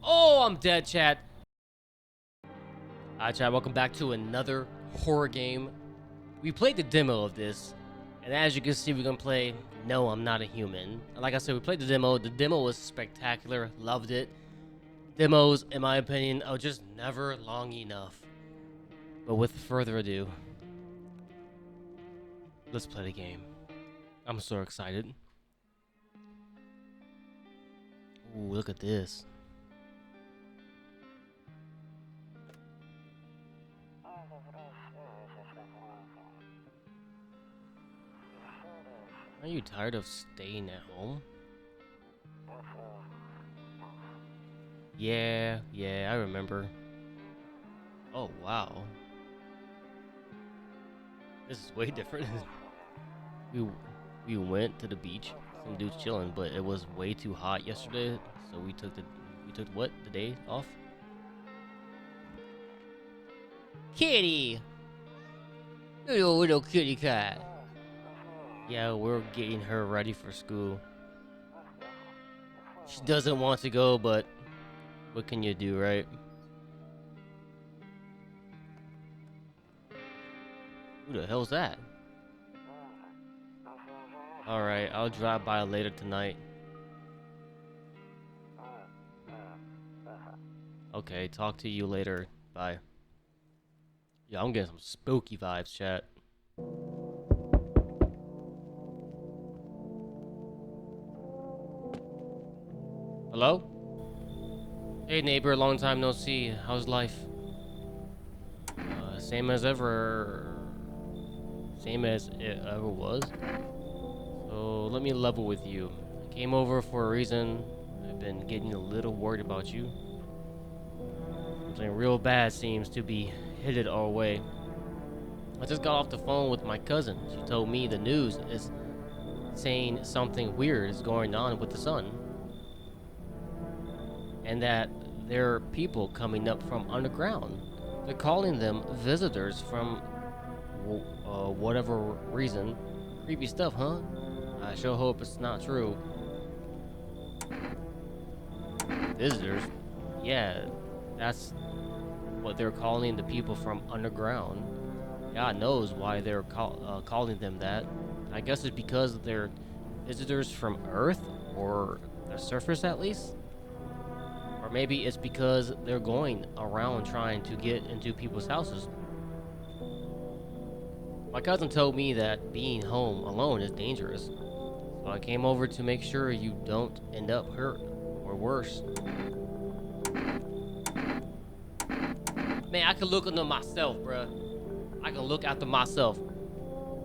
Oh, I'm dead, chat. Alright, chat, welcome back to another horror game. We played the demo of this, and as you can see, we're gonna play No, I'm Not a Human. Like I said, we played the demo. The demo was spectacular. Loved it. Demos, in my opinion, are just never long enough. But with further ado, let's play the game. I'm so excited. Ooh, look at this. Are you tired of staying at home? Yeah, I remember. Oh, wow. This is way different. we went to the beach. Some dudes chilling, but it was way too hot yesterday, so we took what? The day off? Kitty! Little kitty cat. Yeah, we're getting her ready for school. She doesn't want to go, but what can you do, right? Who the hell's that? Alright, I'll drive by later tonight. Okay, talk to you later. Bye. Yeah, I'm getting some spooky vibes, chat. Hello? Hey neighbor, long time no see. How's life? Same as ever. Same as it ever was. So let me level with you. I came over for a reason. I've been getting a little worried about you. Something real bad seems to be headed our way. I just got off the phone with my cousin. She told me the news is saying something weird is going on with the sun. And that there are people coming up from underground. They're calling them visitors from whatever reason. Creepy stuff, huh? I sure hope it's not true. Visitors? Yeah, that's what they're calling the people from underground. God knows why they're calling them that. I guess it's because they're visitors from Earth, or the surface at least. Or maybe it's because they're going around trying to get into people's houses. My cousin told me that being home alone is dangerous. So I came over to make sure you don't end up hurt or worse. Man, I can look into myself, bruh. I can look after myself.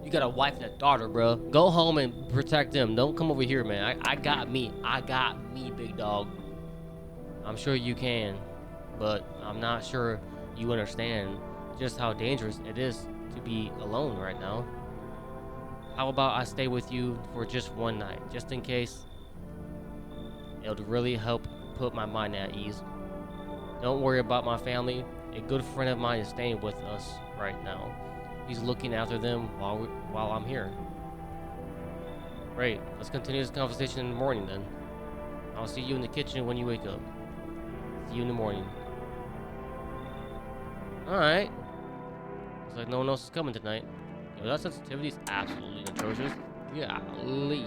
You got a wife and a daughter, bruh. Go home and protect them. Don't come over here, man. I got me. I got me, big dog. I'm sure you can, but I'm not sure you understand just how dangerous it is to be alone right now. How about I stay with you for just one night, just in case? It would really help put my mind at ease. Don't worry about my family. A good friend of mine is staying with us right now. He's looking after them while I'm here. Great. Let's continue this conversation in the morning then. I'll see you in the kitchen when you wake up. See you in the morning. Alright. Looks like no one else is coming tonight. Yo, that sensitivity is absolutely atrocious. Golly.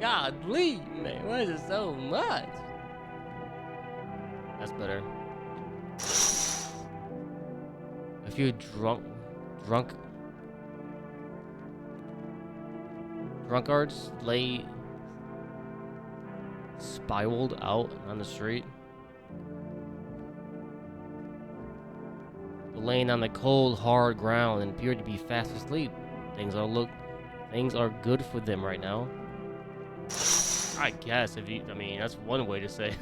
Golly, man. Why is it so much? That's better. A few drunkards lay spiraled out on the street. Laying on the cold, hard ground and appear to be fast asleep. Things are good for them right now. I guess I mean, that's one way to say.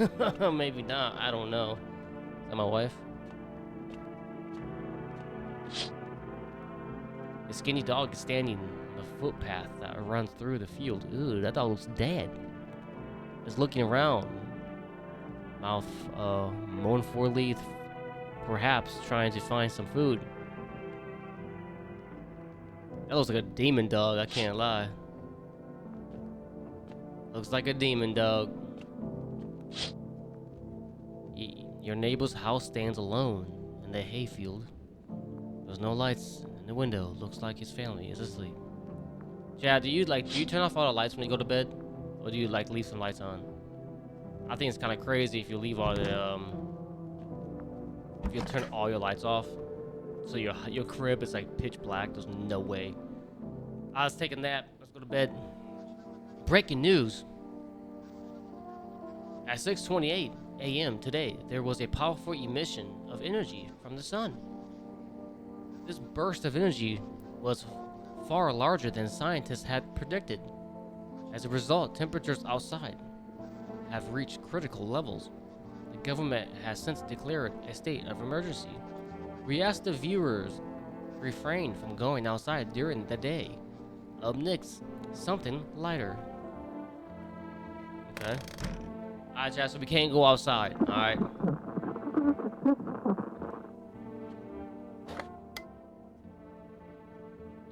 Maybe not. I don't know. Is that my wife? A skinny dog is standing on the footpath that runs through the field. Ooh, that dog looks dead. It's looking around, mouth mournfully, perhaps trying to find some food. That looks like a demon dog, I can't lie. Looks like a demon dog. Your neighbor's house stands alone in the hayfield. There's no lights in the window. Looks like his family is asleep. Chad, do you turn off all the lights when you go to bed, or do you like leave some lights on? I think it's kind of crazy if you leave all the if you turn all your lights off, so your crib is like pitch black. There's no way. I was taking a nap. Let's go to bed. Breaking news. At 6:28 a.m. today, there was a powerful emission of energy from the sun. This burst of energy was far larger than scientists had predicted. As a result, temperatures outside have reached critical levels. The government has since declared a state of emergency. We ask the viewers refrain from going outside during the day. Up next, something lighter. Okay. Alright, chat, so we can't go outside. Alright.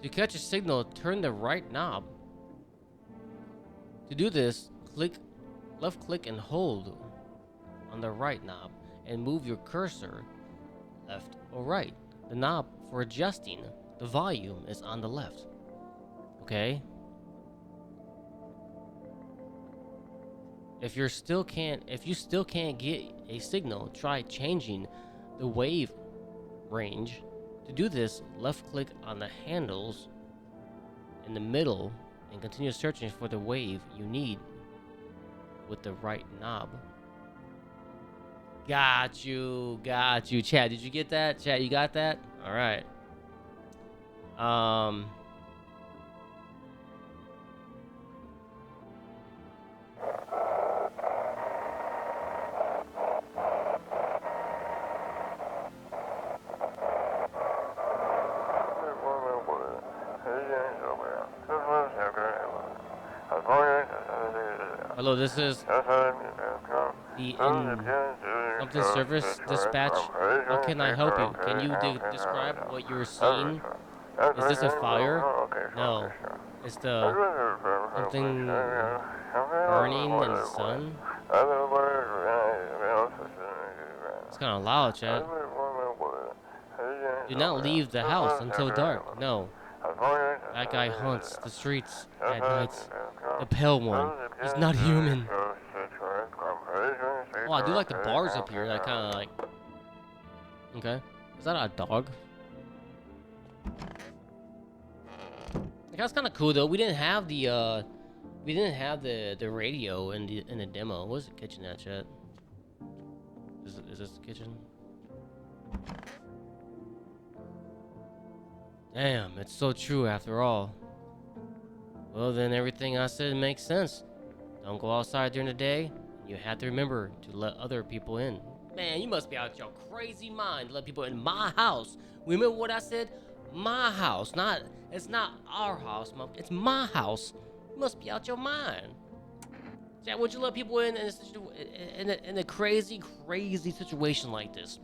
To catch a signal, turn the right knob. To do this, left click and hold on the right knob and move your cursor left or right. The knob for adjusting the volume is on the left. Okay. If you still can't get a signal, try changing the wave range. To do this, left click on the handles in the middle and continue searching for the wave you need with the right knob. Got you. Chad, did you get that? Chad, you got that? All right. Hello, this is the something service dispatch. How can I help you? Can you describe what you're seeing? Is this a fire? No. It's the something burning in the sun. It's kind of loud, Chad. Do not leave the house until dark. No. That guy haunts the streets at nights. The pale one. He's not human. Oh, I do like the bars up here. I kind of like. Okay. Is that a dog? Like, that's kind of cool though. We didn't have the radio in the demo. What's the kitchen at, chat? Is this the kitchen? Damn, it's so true after all. Well, then everything I said makes sense. Don't go outside during the day. You have to remember to let other people in. Man, you must be out your crazy mind to let people in my house. Remember what I said? My house. It's not our house. It's my house. You must be out your mind. Jack, would you let people in a crazy situation like this?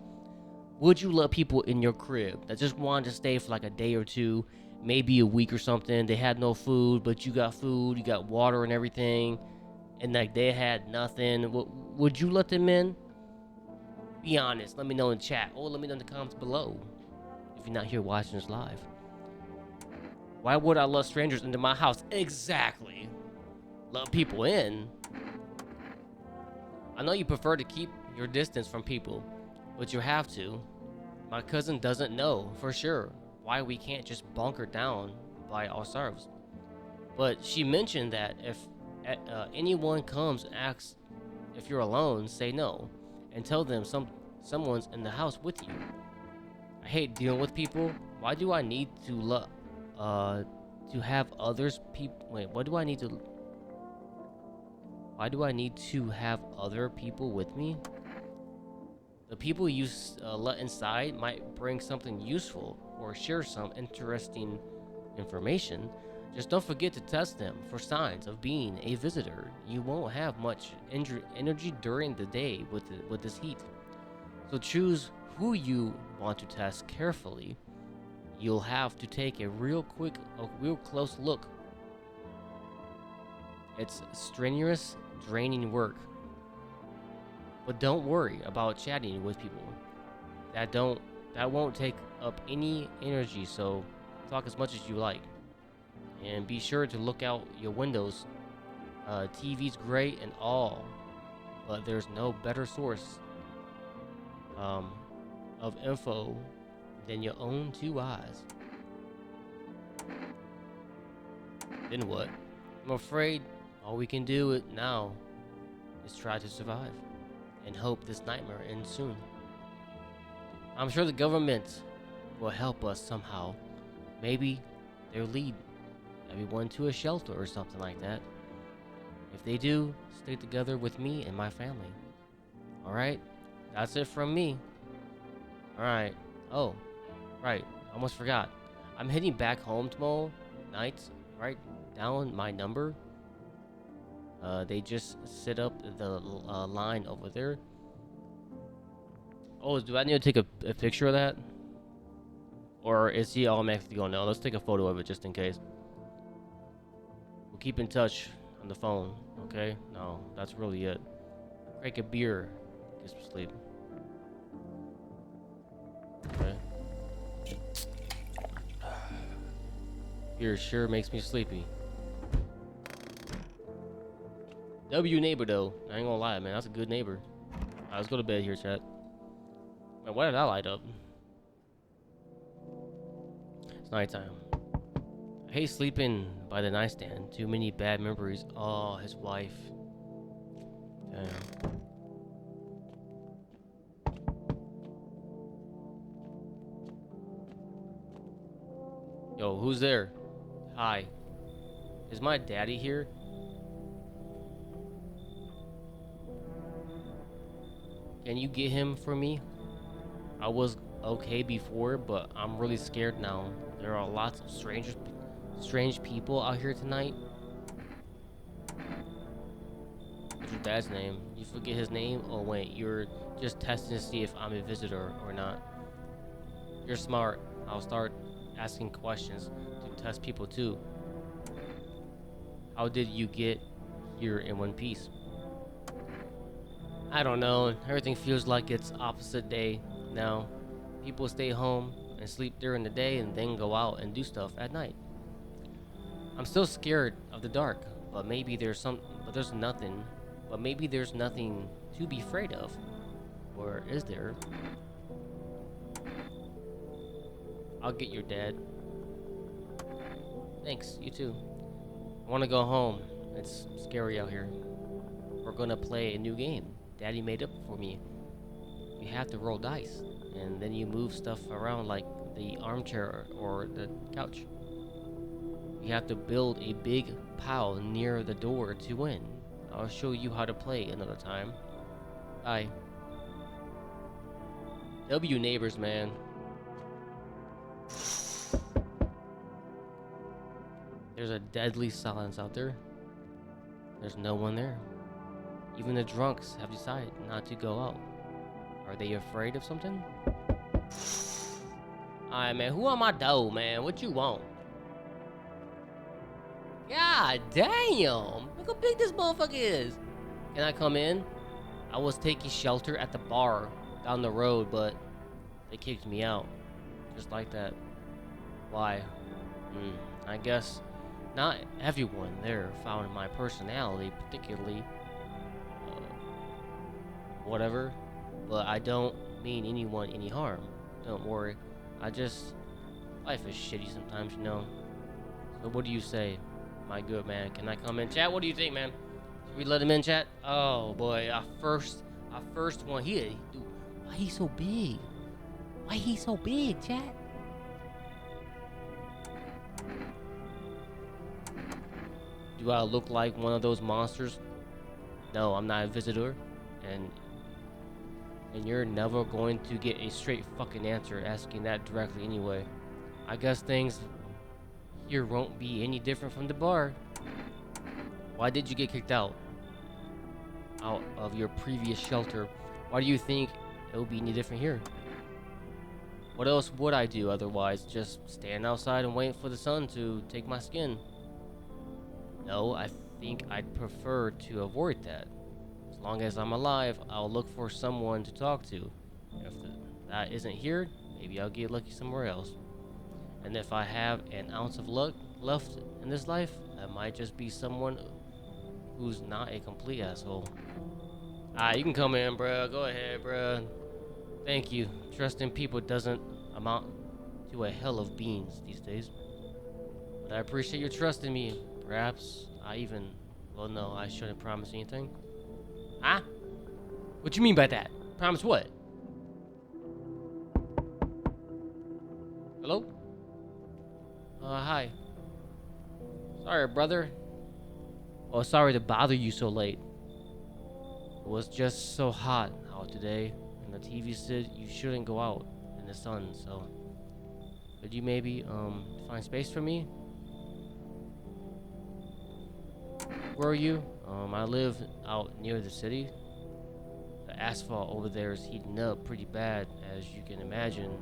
Would you let people in your crib that just wanted to stay for like a day or two, maybe a week or something? They had no food, but you got food, you got water and everything, and like they had nothing. Would you let them in? Be honest. Let me know in chat, or let me know in the comments below if you're not here watching this live. Why would I let strangers into my house? Exactly. Let people in. I know you prefer to keep your distance from people, but you have to. My cousin doesn't know for sure why we can't just bunker down by ourselves. But she mentioned that if anyone comes and asks if you're alone, say no and tell them someone's in the house with you. I hate dealing with people. Why do I need to have others people? Wait, why do I need to have other people with me? The people you let inside might bring something useful or share some interesting information. Just don't forget to test them for signs of being a visitor. You won't have much energy during the day with this heat. So choose who you want to test carefully. You'll have to take a real close look. It's strenuous, draining work. But don't worry about chatting with people. That won't take up any energy, so talk as much as you like. And be sure to look out your windows. TV's great and all, but there's no better source of info than your own two eyes. Then what? I'm afraid all we can do it now is try to survive and hope this nightmare ends soon. I'm sure the government will help us somehow. Maybe they'll lead everyone to a shelter or something like that. If they do, stay together with me and my family. Alright? That's it from me. Alright. Oh, right. Almost forgot. I'm heading back home tomorrow night. Write down my number. They just set up the line over there. Oh, do I need to take a picture of that? Or is he automatically going, no, let's take a photo of it just in case. We'll keep in touch on the phone, okay? No, that's really it. Crack a beer, get some sleep. Okay. Beer sure makes me sleepy. W neighbor though, I ain't gonna lie, man, that's a good neighbor. Alright, let's go to bed here, chat. Man, why did I light up? It's nighttime. I hate sleeping by the nightstand. Too many bad memories. Oh, his wife. Damn. Yo, who's there? Hi. Is my daddy here? Can you get him for me? I was okay before, but I'm really scared now. There are lots of strange people out here tonight. What's your dad's name? You forget his name? Oh wait, you're just testing to see if I'm a visitor or not. You're smart. I'll start asking questions to test people too. How did you get here in one piece? I don't know. Everything feels like it's opposite day now. People stay home and sleep during the day and then go out and do stuff at night. I'm still scared of the dark, but maybe there's nothing to be afraid of. Or is there? I'll get your dad. Thanks, you too. I want to go home. It's scary out here. We're gonna play a new game Daddy made up for me. You have to roll dice, and then you move stuff around like the armchair or the couch. You have to build a big pile near the door to win. I'll show you how to play another time. Bye. W neighbors, man. There's a deadly silence out there. There's no one there. Even the drunks have decided not to go out. Are they afraid of something? Alright, man. Who am I though, man? What you want? God damn! Look how big this motherfucker is. Can I come in? I was taking shelter at the bar down the road, but they kicked me out. Just like that. Why? I guess not everyone there found my personality particularly whatever, but I don't mean anyone any harm. Don't worry. Life is shitty sometimes, you know. So what do you say, my good man? Can I come in? Chat, what do you think, man? Should we let him in, chat? Oh boy, our first one here. Dude, why he so big? Why he so big, chat? Do I look like one of those monsters? No, I'm not a visitor, and you're never going to get a straight fucking answer asking that directly anyway. I guess things here won't be any different from the bar. Why did you get kicked out of your previous shelter? Why do you think it will be any different here? What else would I do otherwise? Just stand outside and wait for the sun to take my skin? No, I think I'd prefer to avoid that. So long as I'm alive, I'll look for someone to talk to. If that isn't here, maybe I'll get lucky somewhere else. And if I have an ounce of luck left in this life, I might just be someone who's not a complete asshole. You can come in, bruh. Go ahead, bruh. Thank you. Trusting people doesn't amount to a hell of beans these days. But I appreciate your trust in me. Perhaps I even... Well, no, I shouldn't promise anything. Huh? What you mean by that? Promise what? Hello? Hi. Sorry, brother. Oh, sorry to bother you so late. It was just so hot out today, and the TV said you shouldn't go out in the sun, so... Could you maybe, find space for me? Where are you? I live out near the city. The asphalt over there is heating up pretty bad, as you can imagine.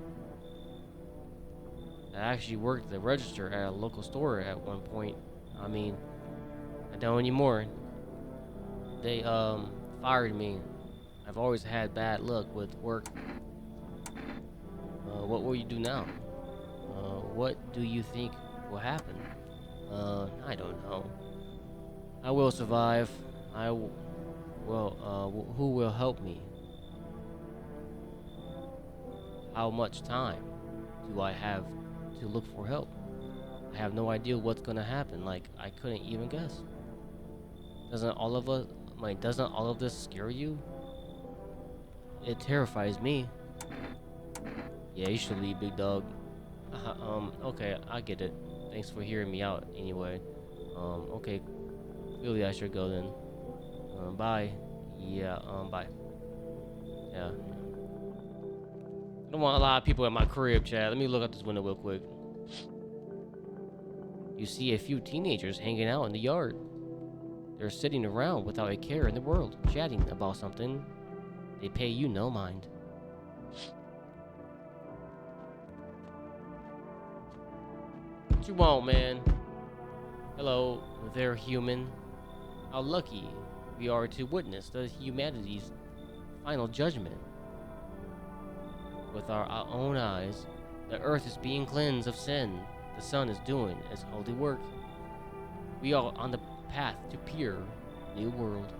I actually worked the register at a local store at one point. I mean, I don't anymore. They, fired me. I've always had bad luck with work. What will you do now? What do you think will happen? I don't know. I will survive. Who will help me? How much time do I have to look for help? I have no idea what's gonna happen. Like, I couldn't even guess. Doesn't all of this scare you? It terrifies me. Yeah, you should leave, big dog. Okay, I get it. Thanks for hearing me out anyway. Okay. Clearly I should go then. Bye. Yeah, bye. Yeah. I don't want a lot of people in my crib, Chad. Let me look out this window real quick. You see a few teenagers hanging out in the yard. They're sitting around without a care in the world, chatting about something. They pay you no mind. What you want, man? Hello, there, human. How lucky we are to witness the humanity's final judgment. With our own eyes, the earth is being cleansed of sin. The sun is doing its holy work. We are on the path to pure new world.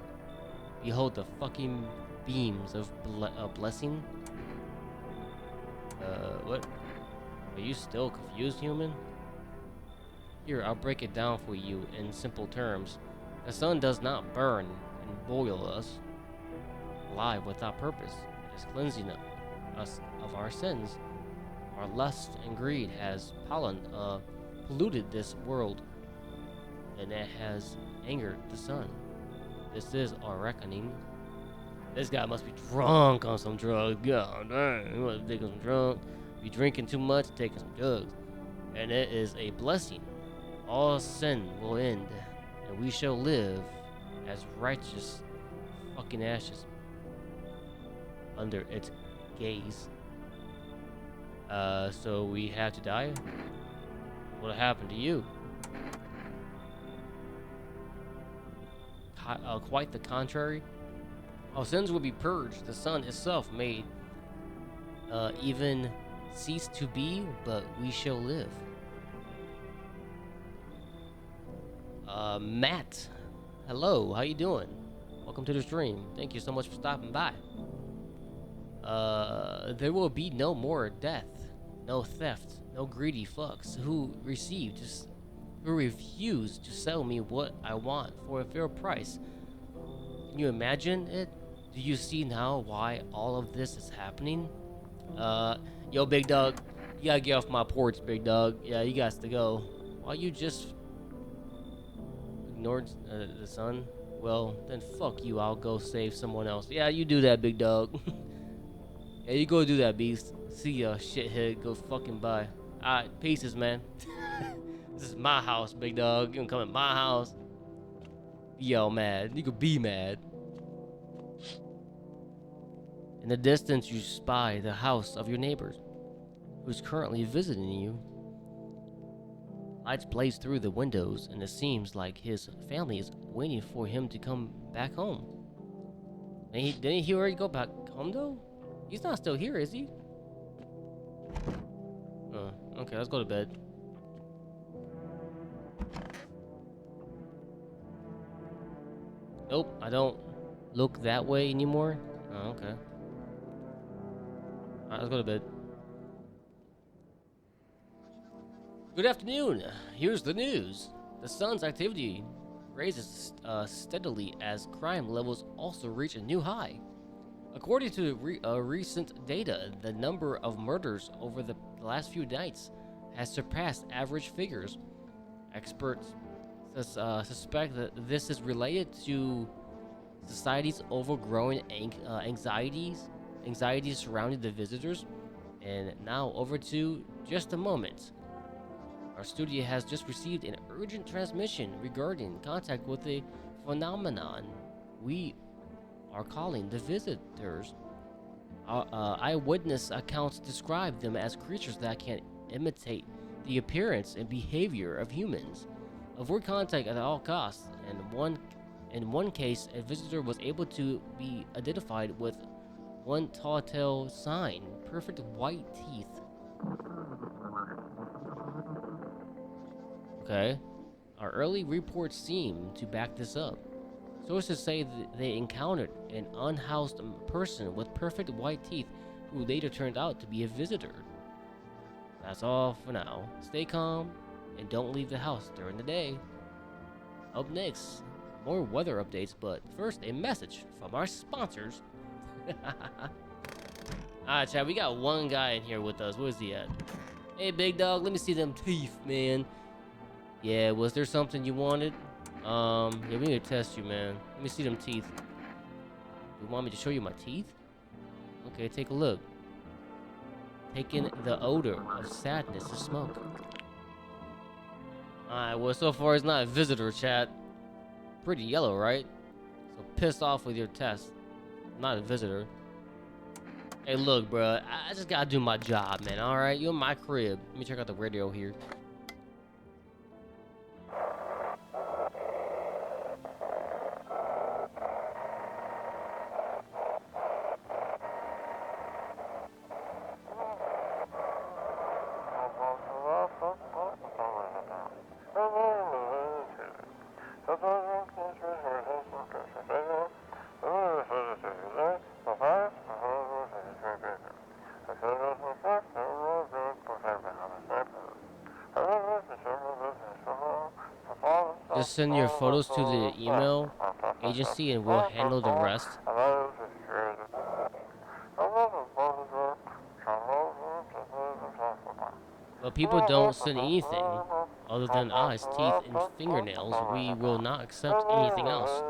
Behold the fucking beams of blessing. What? Are you still confused, human? Here, I'll break it down for you in simple terms. The sun does not burn and boil us alive without purpose. It is cleansing us of our sins. Our lust and greed has polluted this world, and it has angered the sun. This is our reckoning. This guy must be drunk on some drugs. God dang, he must be taking some drugs. Be drinking too much, taking some drugs. And it is a blessing. All sin will end, and we shall live as righteous fucking ashes under its gaze. So we have to die? What happened to you? Quite the contrary. Our sins will be purged. The sun itself may even cease to be, but we shall live. Matt, hello, how you doing? Welcome to the stream. Thank you so much for stopping by. There will be no more death, no theft, no greedy fucks who refuse to sell me what I want for a fair price. Can you imagine it? Do you see now why all of this is happening? Yo, big dog, you gotta get off my porch, big dog. Yeah, you got to go. Why you just ignored the sun? Well, then fuck you, I'll go save someone else. Yeah, you do that, big dog. Yeah, you go do that, beast. See ya, shithead. Go fucking bye. Alright, pieces, man. This is my house, big dog. You can come in my house. Yo, mad. You could be mad. In the distance, you spy the house of your neighbor, who's currently visiting you. Lights blaze through the windows, and it seems like his family is waiting for him to come back home. Didn't he already go back home though? He's not still here, is he? Oh, okay, let's go to bed. Nope, I don't look that way anymore. Oh, okay. Alright, let's go to bed. Good afternoon. Here's the news. The sun's activity raises steadily as crime levels also reach a new high. According to recent data, the number of murders over the last few nights has surpassed average figures. Experts suspect that this is related to society's overgrowing anxieties surrounding the visitors. And now over to just a moment. Our studio has just received an urgent transmission regarding contact with a phenomenon we are calling the visitors. Eyewitness accounts describe them as creatures that can imitate the appearance and behavior of humans. Avoid contact at all costs. In one case, a visitor was able to be identified with one telltale sign: perfect white teeth. Okay. Our early reports seem to back this up. Sources say that they encountered an unhoused person with perfect white teeth who later turned out to be a visitor. That's all for now. Stay calm and don't leave the house during the day. Up next, more weather updates, but first a message from our sponsors. Alright, chat, we got one guy in here with us. Where's he at? Hey, big dog, let me see them teeth, man. Yeah, was there something you wanted? Yeah, we need to test you, man. Let me see them teeth. You want me to show you my teeth? Okay, take a look. Taking the odor of sadness to smoke. Alright, well, so far he's not a visitor, chat. Pretty yellow, right? So pissed off with your test. Not a visitor. Hey, look, bro. I just gotta do my job, man. Alright, you're in my crib. Let me check out the radio here. Just send your photos to the email agency and we'll handle the rest. But people don't send anything other than eyes, teeth, and fingernails. We will not accept anything else.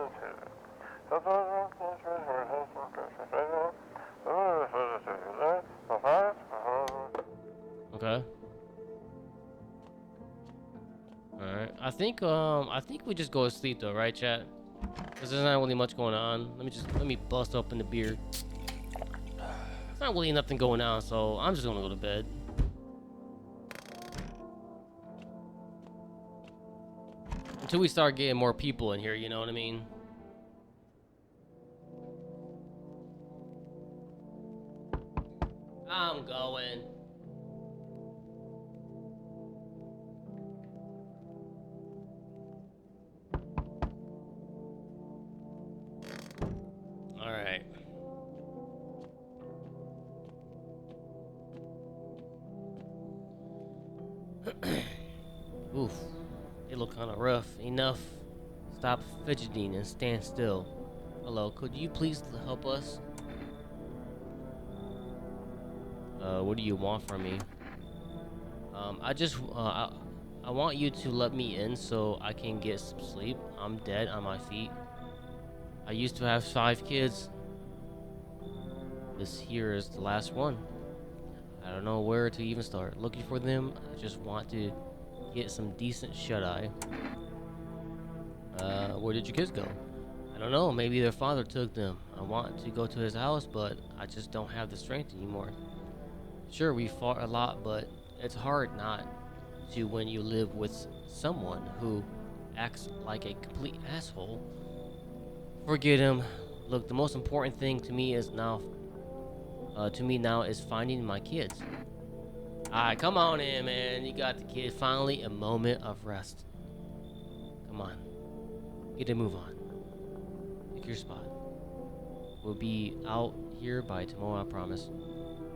Okay. Alright. I think we just go to sleep though, right, chat? Cause there's not really much going on. Let me bust open the beer. There's not really nothing going on, so I'm just gonna go to bed. Until we start getting more people in here, you know what I mean? I'm going. All right. Oof. They look kind of rough. Enough. Stop fidgeting and stand still. Hello, could you please help us? What do you want from me? I want you to let me in so I can get some sleep. I'm dead on my feet. I used to have 5 kids. This here is the last one. I don't know where to even start looking for them. I just want to get some decent shut-eye. Where did your kids go? I don't know. Maybe their father took them. I want to go to his house, but I just don't have the strength anymore. Sure, we fought a lot, but it's hard not to when you live with someone who acts like a complete asshole. Forget him. Look, the most important thing to me is now, is finding my kids. Alright, come on in, man. You got the kid. Finally, a moment of rest. Come on. Get a move on. Pick your spot. We'll be out here by tomorrow, I promise.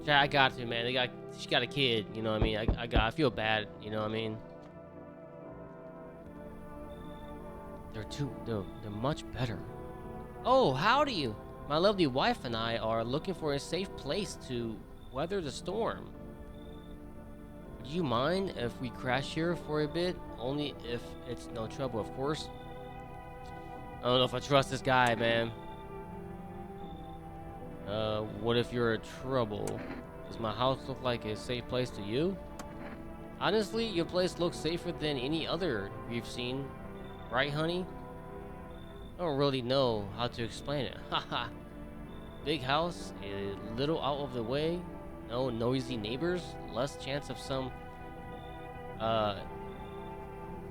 Yeah, I got to, man. She got a kid, you know what I mean? I feel bad, you know what I mean? They're much better. Oh, howdy! My lovely wife and I are looking for a safe place to weather the storm. Would you mind if we crash here for a bit? Only if it's no trouble, of course. I don't know if I trust this guy, man. What if you're in trouble? Does my house look like a safe place to you? Honestly, your place looks safer than any other we've seen. Right, honey? I don't really know how to explain it. Haha. Big house, a little out of the way, no noisy neighbors, less chance of some,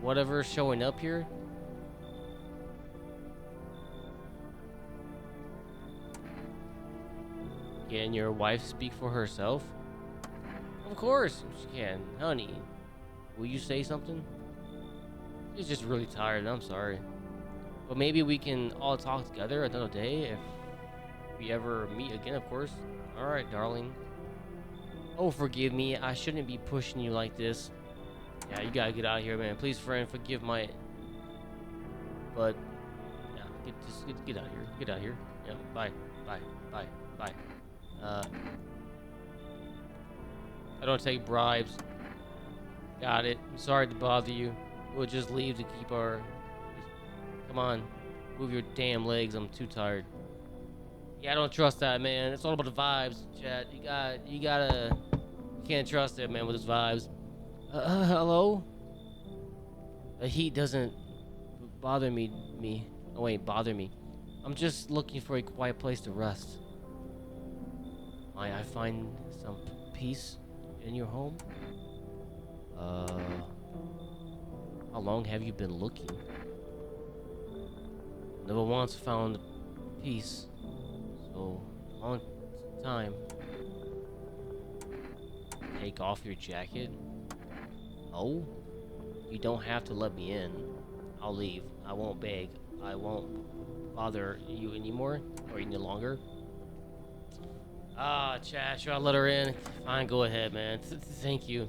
whatever showing up here. Can your wife speak for herself? Of course she can, honey. Will you say something? She's just really tired, I'm sorry. But maybe we can all talk together another day if we ever meet again, of course. Alright, darling. Oh, forgive me. I shouldn't be pushing you like this. Yeah, you gotta get out of here, man. Please, friend, forgive my... But, yeah, just get out of here. Get out of here. Yeah, bye. Bye. Bye. Bye. I don't take bribes. Got it. I'm sorry to bother you. We'll just leave to keep our... Come on. Move your damn legs. I'm too tired. Yeah, I don't trust that, man. It's all about the vibes, chat. You can't trust it, man, with his vibes. Hello? The heat doesn't bother me. Oh, wait, bother me. I'm just looking for a quiet place to rest. Might I find some peace in your home? How long have you been looking? Never once found peace. So, long time. Take off your jacket? Oh? You don't have to let me in. I'll leave. I won't beg. I won't bother you anymore or any longer. Ah, chat, should I let her in? Fine, go ahead, man. Thank you.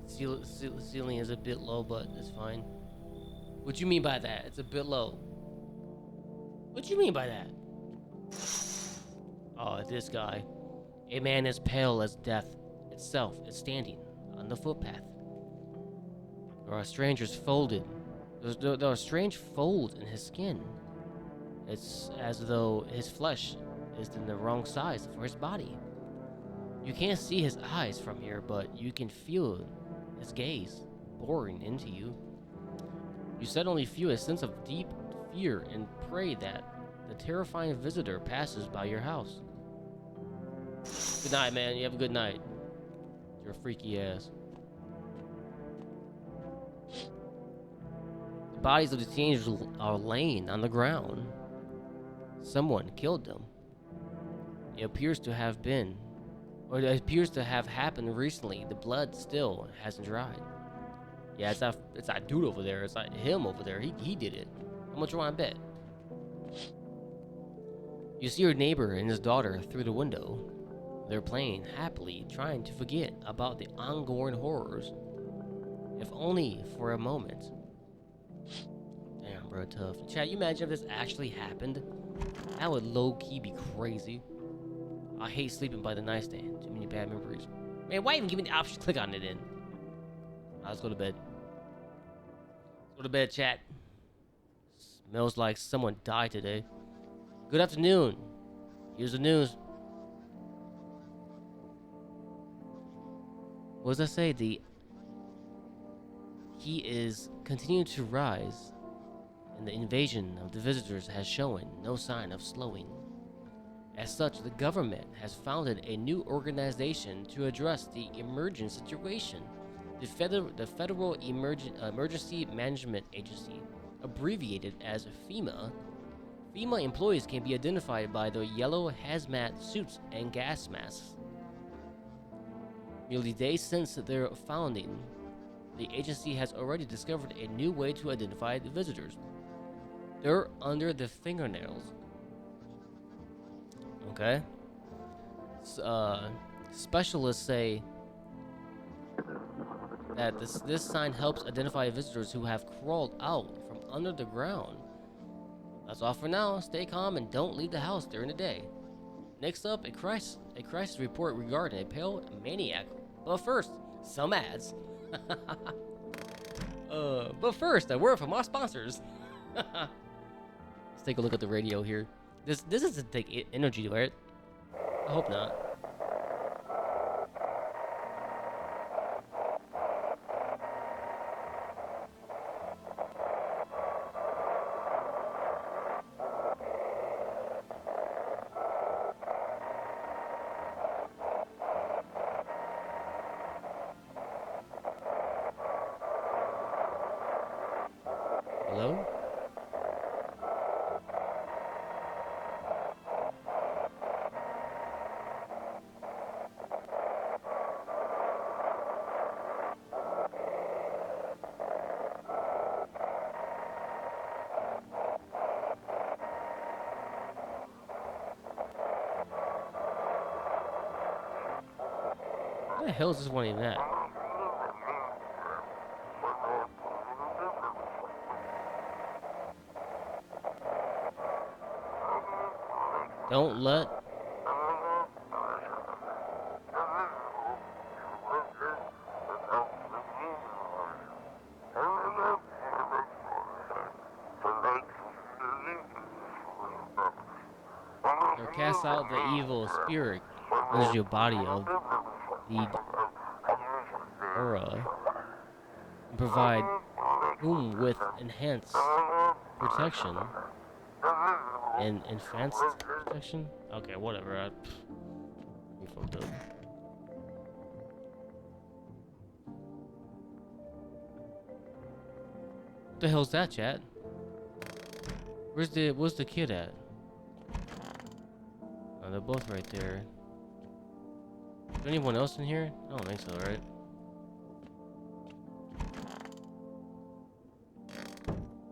Ceiling is a bit low, but it's fine. What you mean by that? It's a bit low. What you mean by that? Oh, this guy. A man as pale as death itself is standing on the footpath. There are strangers folded. There are strange folds in his skin. It's as though his flesh is in the wrong size for his body. You can't see his eyes from here, but you can feel his gaze boring into you. You suddenly feel a sense of deep fear and pray that the terrifying visitor passes by your house. Good night, man. You have a good night. You're a freaky ass. The bodies of the teenagers are laying on the ground. Someone killed them. It appears to have happened recently. The blood still hasn't dried. Yeah, it's that dude over there. It's not him over there. He did it. How much do you want to bet? You see your neighbor and his daughter through the window. They're playing happily, trying to forget about the ongoing horrors. If only for a moment. Damn, bro, tough. Chat, you imagine if this actually happened? That would low-key be crazy. I hate sleeping by the nightstand. Too many bad memories. Man, why even give me the option to click on it then? Let's go to bed. Let's go to bed, chat. Smells like someone died today. Good afternoon. Here's the news. What does that say? He is continuing to rise, and the invasion of the visitors has shown no sign of slowing. As such, the government has founded a new organization to address the emergent situation. The Federal Emergency Management Agency. abbreviated as FEMA. FEMA employees can be identified by the yellow hazmat suits and gas masks. Merely days since their founding, the agency has already discovered a new way to identify the visitors. They're under the fingernails. Okay. Specialists say that this sign helps identify visitors who have crawled out from under the ground. That's all for now. Stay calm and don't leave the house during the day. Next up, a crisis report regarding a pale maniac. But first, some ads. But first, a word from our sponsors. Let's take a look at the radio here. This doesn't take energy, right? I hope not. Hello? What the hell is this one even at? Don't let... Or cast out the evil spirit into your body of the aura and provide whom with enhanced protection and enhanced protection. Okay, whatever. We fucked up. What the hell's that, chat? Where's the kid at? Oh, they're both right there. Is there anyone else in here? I don't think so, right?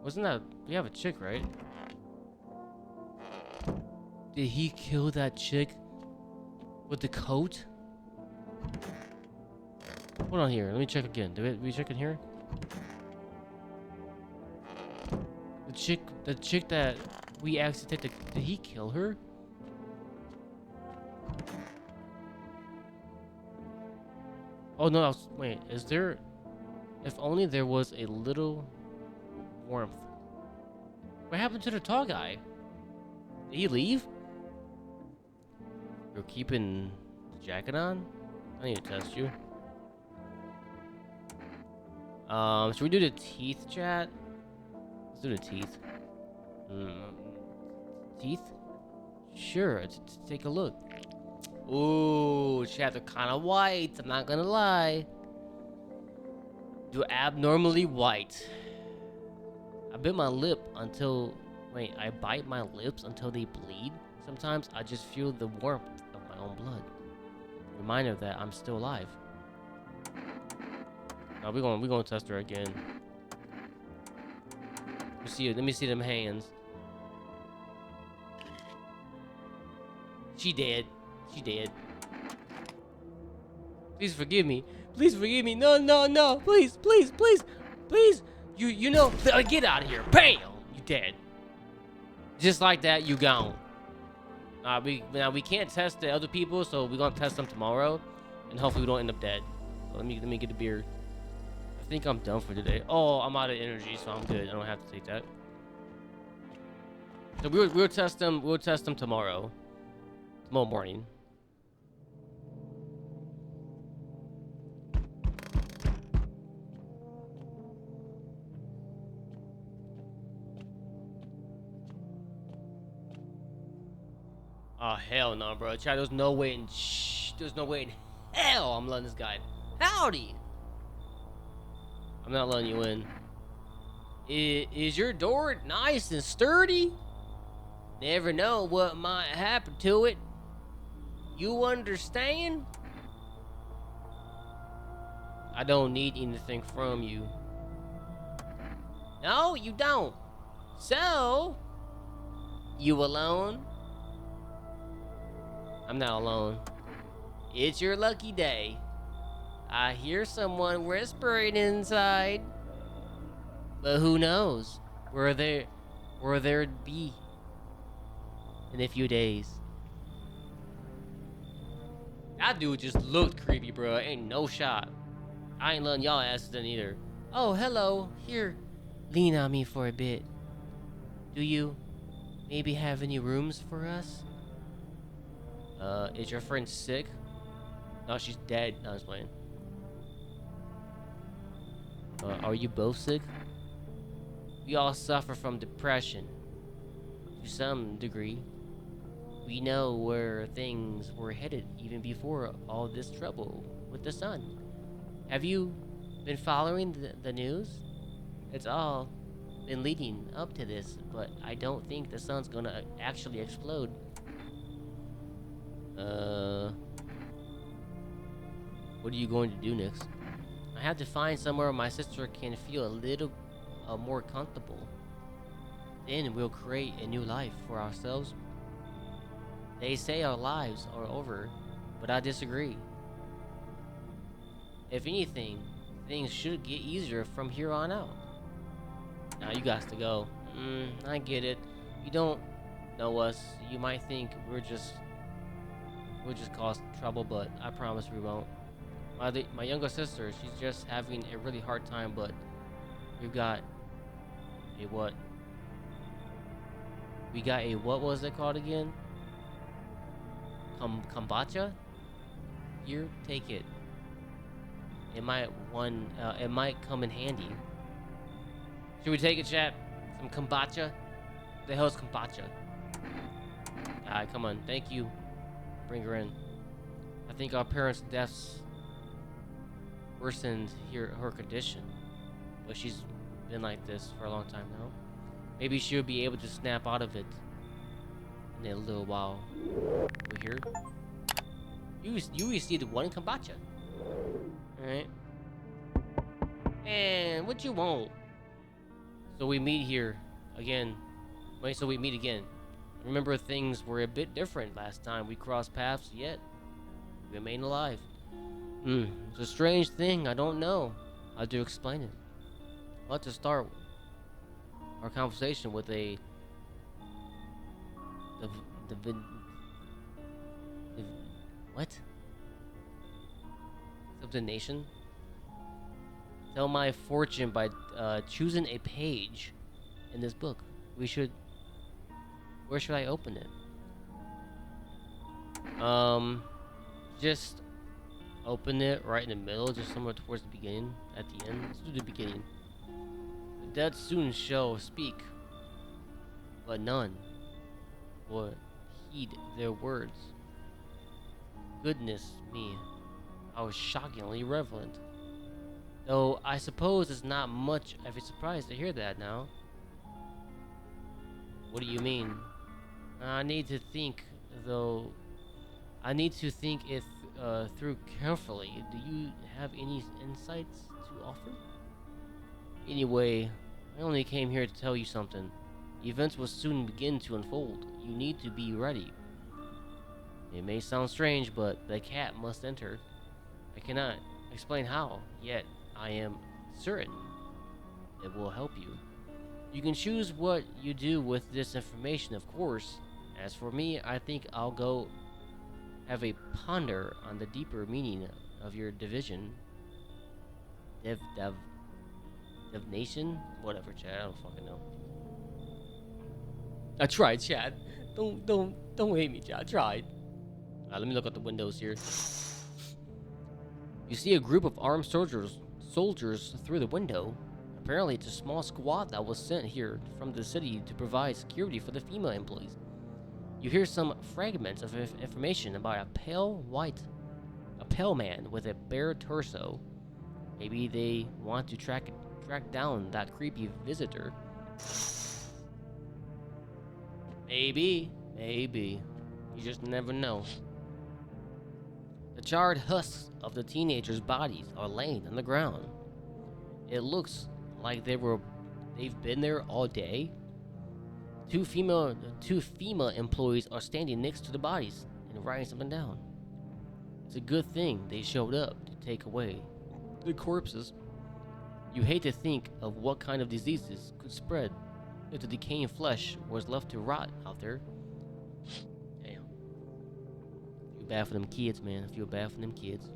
Wasn't that... We have a chick, right? Did he kill that chick with the coat? Hold on here. Let me check again. Did we check in here? The chick that we accidentally... Did he kill her? Oh no, wait, is there... If only there was a little warmth. What happened to the tall guy? Did he leave? You're keeping the jacket on? I need to test you. Should we do the teeth, chat? Let's do the teeth. Teeth? Sure, take a look. Ooh, chat, they're kind of white. I'm not gonna lie. They're abnormally white. I bit my lip until... Wait, I bite my lips until they bleed. Sometimes I just feel the warmth of my own blood. Reminder that I'm still alive. Now we're gonna test her again. Let me see them hands. She dead. She dead. Please forgive me. Please forgive me. No, no, no. Please, please, please, please. You know. Get out of here. Bam. You dead. Just like that, you gone. We can't test the other people, so we're gonna test them tomorrow, and hopefully we don't end up dead. So let me get a beer. I think I'm done for today. Oh, I'm out of energy, so I'm good. I don't have to take that. So we'll test them. We'll test them tomorrow. Tomorrow morning. Oh hell no, bro. Chat, there's no way in there's no way in hell I'm letting this guy. Howdy. I'm not letting you in. Is your door nice and sturdy? Never know what might happen to it. You understand? I don't need anything from you. No, you don't. So, you alone? I'm not alone. It's your lucky day. I hear someone whispering inside. But who knows where there'd be in a few days. That dude just looked creepy, bro. Ain't no shot. I ain't letting y'all asses in either. Oh, hello. Here, lean on me for a bit. Do you maybe have any rooms for us? Is your friend sick? No, she's dead. No, I was playing. Are you both sick? We all suffer from depression. To some degree. We know where things were headed even before all this trouble with the sun. Have you been following the news? It's all been leading up to this, but I don't think the sun's gonna actually explode. What are you going to do next? I have to find somewhere my sister can feel a little more comfortable. Then we'll create a new life for ourselves. They say our lives are over, but I disagree. If anything, things should get easier from here on out. Now you got to go. I get it. You don't know us. You might think we'll just cause trouble, but I promise we won't. My younger sister, she's just having a really hard time, but we've got a what? We got a what was it called again? Kombucha? Here, take it. It might come in handy. Should we take it, chat? Some kombucha? The hell's kombucha? Alright, come on. Thank you. Bring her in. I think our parents' deaths worsened her condition, but she's been like this for a long time now. Maybe she'll be able to snap out of it in a little while. We here? You received one kombucha. Alright. And what you want? So we meet here again. Wait, so we meet again. Remember, things were a bit different last time we crossed paths, yet we remain alive. It's a strange thing. I don't know how to explain it. I'll have to start our conversation with what? Divination? Tell my fortune by choosing a page in this book. Where should I open it? Just open it right in the middle, just somewhere towards the beginning, at the end. Let's do the beginning. The dead soon shall speak, but none will heed their words. Goodness me, I was shockingly relevant. Though I suppose it's not much of a surprise to hear that now. What do you mean? I need to think it through carefully. Do you have any insights to offer? Anyway, I only came here to tell you something. Events will soon begin to unfold. You need to be ready. It may sound strange, but the cat must enter. I cannot explain how, yet I am certain it will help you. You can choose what you do with this information, of course. As for me, I think I'll go have a ponder on the deeper meaning of your division. Divination? Whatever, Chad. I don't fucking know. I tried, Chad. Don't hate me, Chad. I tried. Let me look at the windows here. You see a group of armed soldiers through the window. Apparently, it's a small squad that was sent here from the city to provide security for the female employees. You hear some fragments of information about a pale man with a bare torso. Maybe they want to track track down that creepy visitor. Maybe. You just never know. The charred husks of the teenagers' bodies are laying on the ground. It looks like they've been there all day. Two FEMA employees are standing next to the bodies and writing something down. It's a good thing they showed up to take away the corpses. You hate to think of what kind of diseases could spread if the decaying flesh was left to rot out there. Damn. Feel bad for them kids, man. I feel bad for them kids.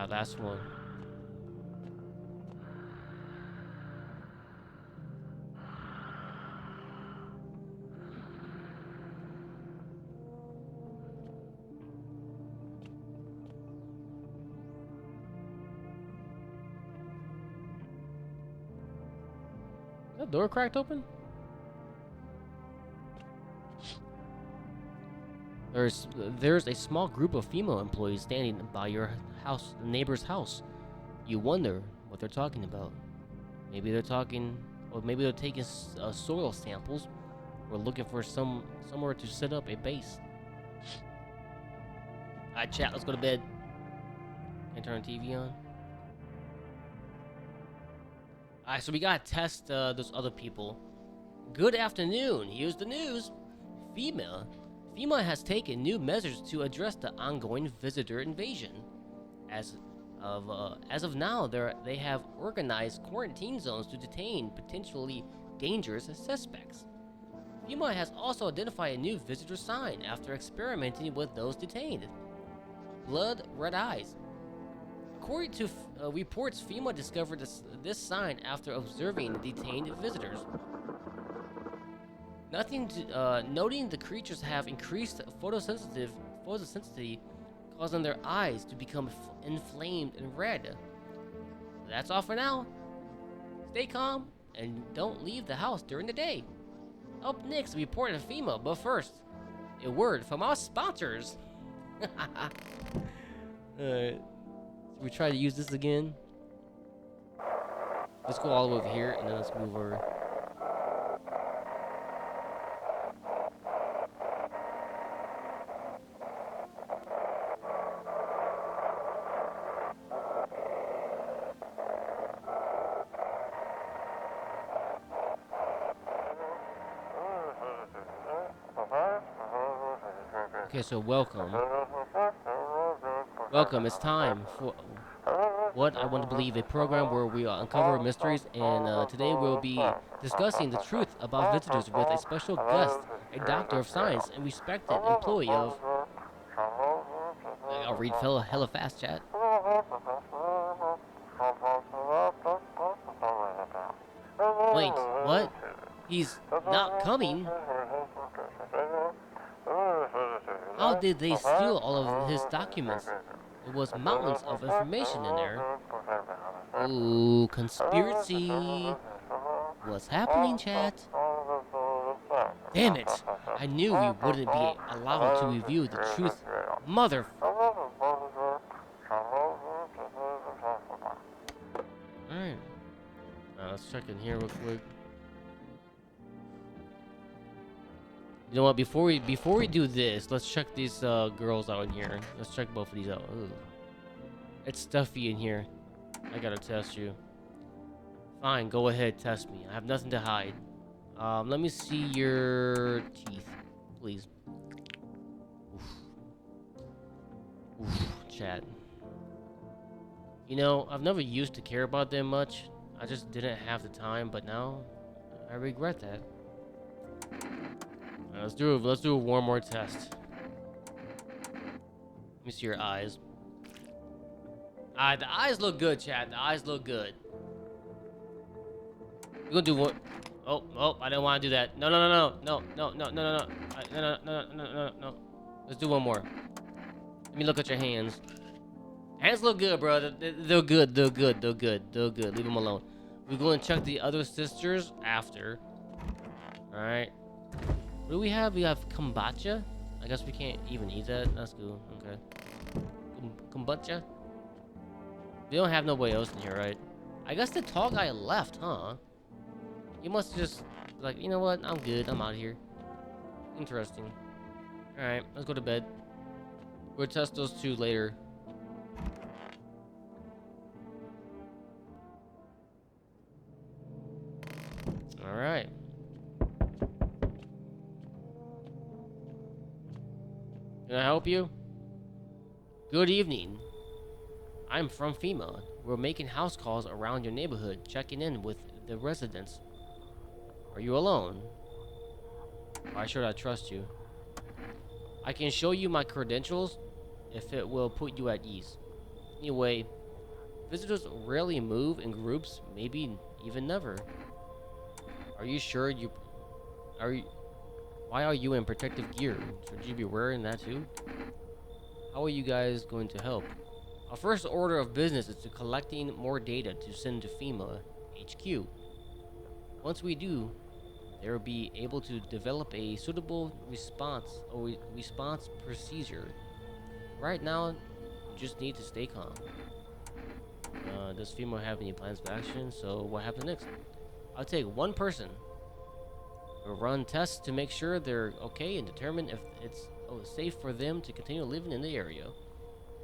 Last one. Is that door cracked open? There's a small group of female employees standing by your neighbor's house. You wonder what they're talking about. Maybe they're taking soil samples, or looking for somewhere to set up a base. Alright, chat, let's go to bed. Can I turn the TV on? Alright, so we gotta test those other people. Good afternoon. Here's the news. FEMA has taken new measures to address the ongoing visitor invasion. As of now, they have organized quarantine zones to detain potentially dangerous suspects. FEMA has also identified a new visitor sign after experimenting with those detained. Blood red eyes. According to reports, FEMA discovered this sign after observing detained visitors. Noting the creatures have increased photosensitivity, causing their eyes to become inflamed and red. That's all for now. Stay calm and don't leave the house during the day. Up next, a report of FEMA, but first, a word from our sponsors. Alright, so we try to use this again. Let's go all the way over here and then let's move over. Okay, so welcome. It's time for What I Want to Believe, a program where we uncover mysteries, and today we'll be discussing the truth about visitors with a special guest, a doctor of science and respected employee of... I'll read hella fast, chat. Wait, what? He's not coming? How did they steal all of his documents? There was mountains of information in there. Ooh, conspiracy. What's happening, chat? Damn it! I knew we wouldn't be allowed to review the truth. Mother... Alright. Let's check in here real quick. You know what? Before we do this, let's check these girls out in here. Let's check both of these out. Ooh. It's stuffy in here. I gotta test you. Fine, go ahead, test me. I have nothing to hide. Let me see your teeth, please. Oof. Chat. You know, I've never used to care about them much. I just didn't have the time, but now I regret that. Let's do one more test. Let me see your eyes. The eyes look good, chat. The eyes look good. We're gonna do one. Oh, I didn't want to do that. No. No. Let's do one more. Let me look at your hands. Hands look good, bro. They're good. Leave them alone. We're going to check the other sisters after. All right. What do we have? We have kombucha. I guess we can't even eat that. That's cool. Okay. Kombucha. They don't have nobody else in here, right? I guess the tall guy left, huh? He must just like, you know what? I'm good. I'm out of here. Interesting. All right, let's go to bed. We'll test those two later. All right. Can I help you? Good evening. I'm from FEMA. We're making house calls around your neighborhood, checking in with the residents. Are you alone? Why should I trust you? I can show you my credentials if it will put you at ease. Anyway, visitors rarely move in groups, maybe even never. Are you sure you... Are you... Why are you in protective gear? Should you be wearing that too? How are you guys going to help? Our first order of business is to collecting more data to send to FEMA HQ. Once we do, they will be able to develop a suitable response procedure. Right now, you just need to stay calm. Does FEMA have any plans of action? So what happens next? I'll take one person. We'll run tests to make sure they're okay and determine if it's safe for them to continue living in the area.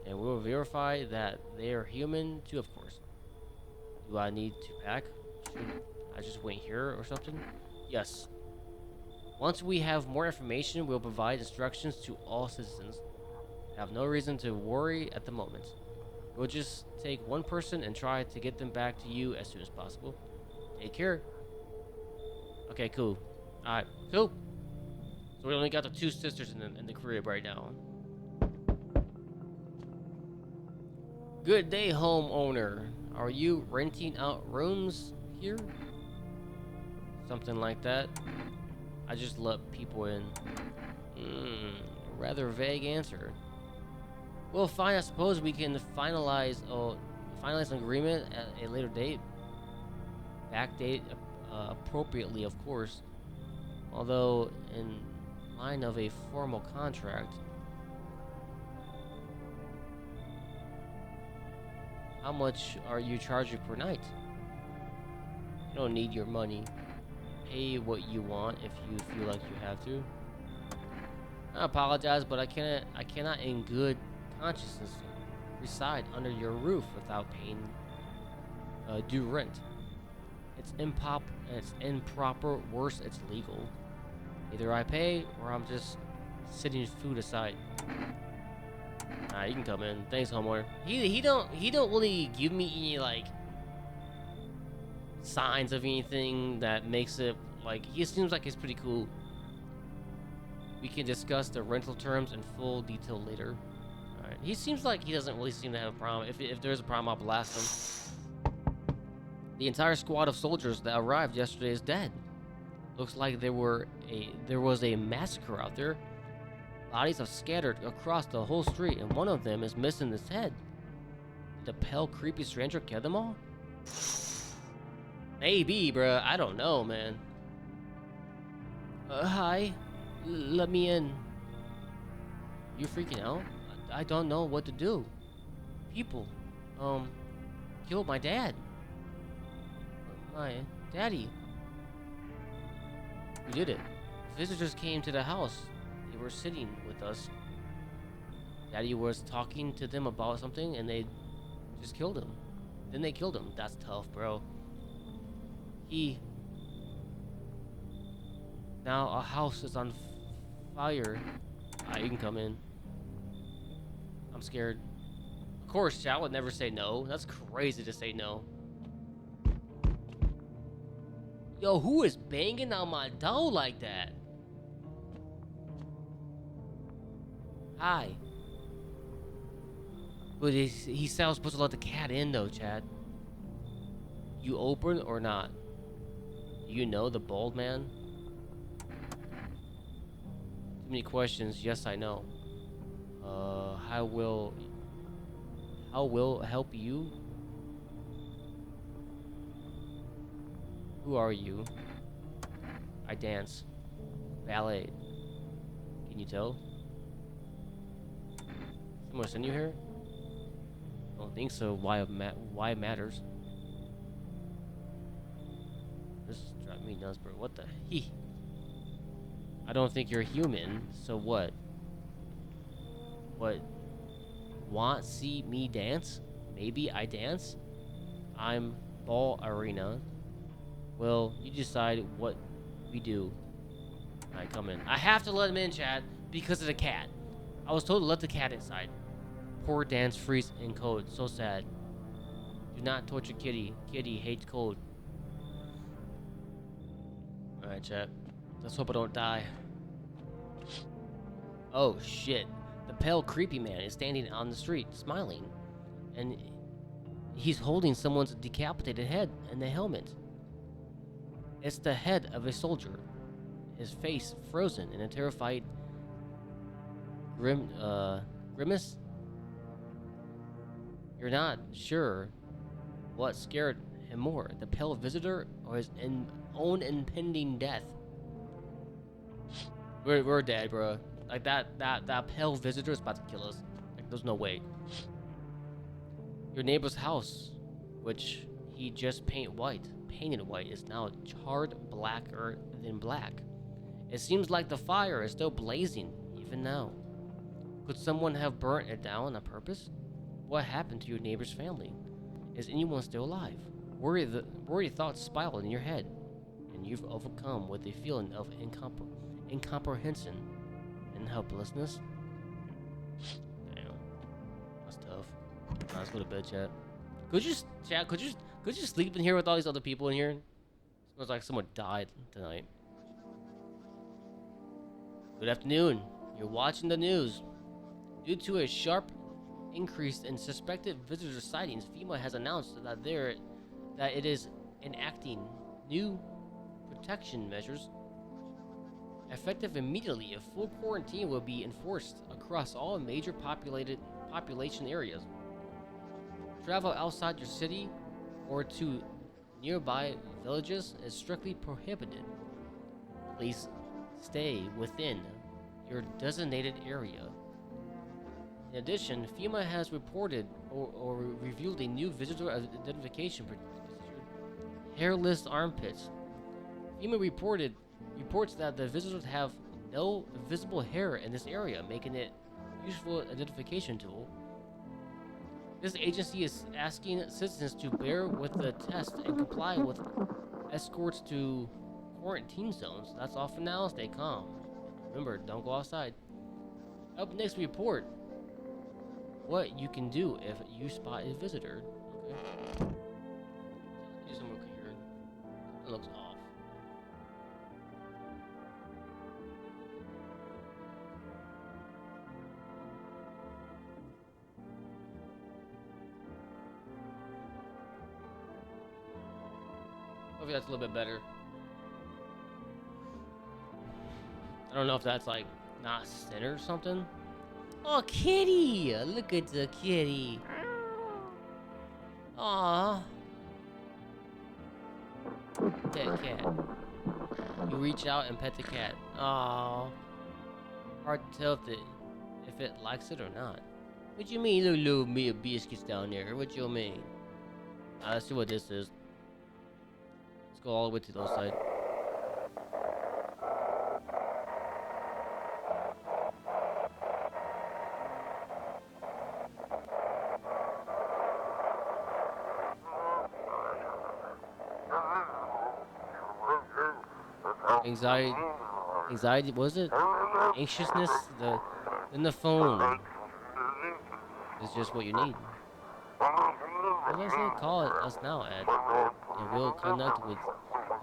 And we'll verify that they are human too, of course. Do I need to pack? Should I just wait here or something? Yes. Once we have more information, we'll provide instructions to all citizens. I have no reason to worry at the moment. We'll just take one person and try to get them back to you as soon as possible. Take care. Okay, cool. Alright, cool. So we only got the two sisters in the crib right now. Good day, homeowner. Are you renting out rooms here? Something like that. I just let people in. Rather vague answer. Well, fine. I suppose we can finalize an agreement at a later date. Backdate appropriately, of course. Although in line of a formal contract. How much are you charging per night? You don't need your money. Pay what you want if you feel like you have to. I apologize, but I cannot in good consciousness reside under your roof without paying due rent. It's improper, worse, it's legal. Either I pay or I'm just setting food aside. You can come in. Thanks, homeowner. He don't really give me any like signs of anything that makes it like he seems like he's pretty cool. We can discuss the rental terms in full detail later. Alright. He seems like he doesn't really seem to have a problem. If there's a problem, I'll blast him. The entire squad of soldiers that arrived yesterday is dead. Looks like there was a massacre out there. Bodies are scattered across the whole street, and one of them is missing his head. Did the pale, creepy stranger kill them all? Maybe, bruh. I don't know, man. Hi. Let me in. You freaking out? I don't know what to do. People, killed my dad. My daddy. We did it. Visitors came to the house. They were sitting with us. Daddy was talking to them about something, and they just killed him. Then they killed him. That's tough, bro. Now our house is on fire. You can come in. I'm scared. Of course, chat would never say no. That's crazy to say no. Yo, who is banging on my door like that? Hi. But he sounds supposed to let the cat in though, Chad. You open or not? Do you know the bald man? Too many questions. Yes, I know. How will help you? Who are you? I dance. Ballet. Can you tell? Someone send you here? Don't think so. Why it matters? This is driving me nuts, bro. What the he? I don't think you're human. So what? What? Want see me dance? Maybe I dance. I'm ball arena. Well, you decide what we do. Alright, come in. I have to let him in, Chad, because of the cat. I was told to let the cat inside. Poor Dan's freeze in cold. So sad. Do not torture Kitty. Kitty hates cold. Alright, Chad. Let's hope I don't die. Oh, shit. The pale, creepy man is standing on the street, smiling. And he's holding someone's decapitated head in the helmet. It's the head of a soldier. His face frozen in a terrified grimace. You're not sure what scared him more, the pale visitor or his own impending death. We're dead, bro. Like that pale visitor is about to kill us. Like there's no way. Your neighbor's house, which he just painted white, is now charred blacker than black. It seems like the fire is still blazing even now. Could someone have burnt it down on purpose? What happened to your neighbor's family? Is anyone still alive? Worried thoughts spiral in your head, and you've overcome with a feeling of incomprehension and helplessness. Damn, that's tough. Let's go to bed, chat. Could you sleep in here with all these other people in here? Smells like someone died tonight. Good afternoon. You're watching the news. Due to a sharp increase in suspected visitor sightings, FEMA has announced that it is enacting new protection measures. Effective immediately, a full quarantine will be enforced across all major population areas. Travel outside your city or to nearby villages is strictly prohibited. Please stay within your designated area. In addition, FEMA has reported or revealed a new visitor identification procedure: hairless armpits. FEMA reports that the visitors have no visible hair in this area, making it a useful identification tool. This agency is asking citizens to bear with the test and comply with escorts to quarantine zones. That's all for now. Stay calm. Remember, don't go outside. Up next, we report what you can do if you spot a visitor. Okay. Do some work here. It looks off. Hopefully that's a little bit better. I don't know if that's like not center or something. Oh, kitty! Look at the kitty. Aww. Pet cat. You reach out and pet the cat. Aww. Hard to tell if it likes it or not. What you mean, little meal biscuits down there? What you mean? Let's see what this is. Let's go all the way to the other side. Anxiety, was it? Anxiousness, in the phone is just what you need. What does it call us now, Ed? And we'll connect with...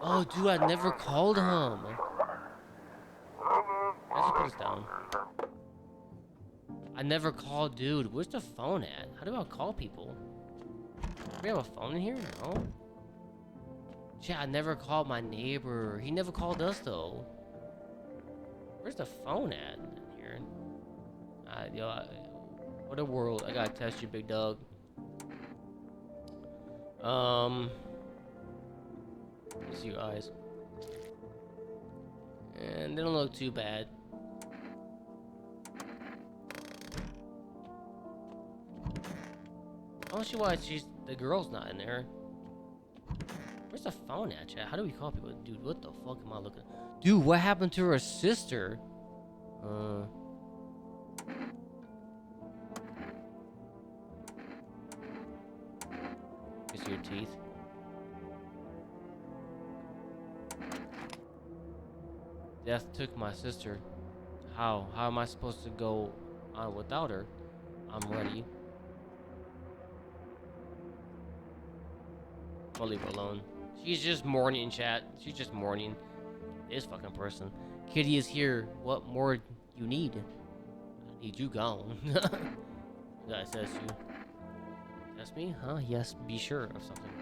Oh, dude, I never called him. I just put this down. I never called, dude. Where's the phone at? How do I call people? Do we have a phone in here? No. Shit, I never called my neighbor. He never called us, though. Where's the phone at in here? What a world. I gotta test you, big dog. See your eyes. And they don't look too bad. I don't see why the girl's not in there. Where's the phone at, chat? How do we call people? Dude, what the fuck am I looking at? Dude, what happened to her sister? Kiss your teeth. Death took my sister. How? How am I supposed to go on without her? I'm ready. I'll leave her alone. She's just mourning, chat. She's just mourning. This fucking person. Kitty is here. What more you need? I need you gone. That says you. That's me? Huh? Yes, be sure of something.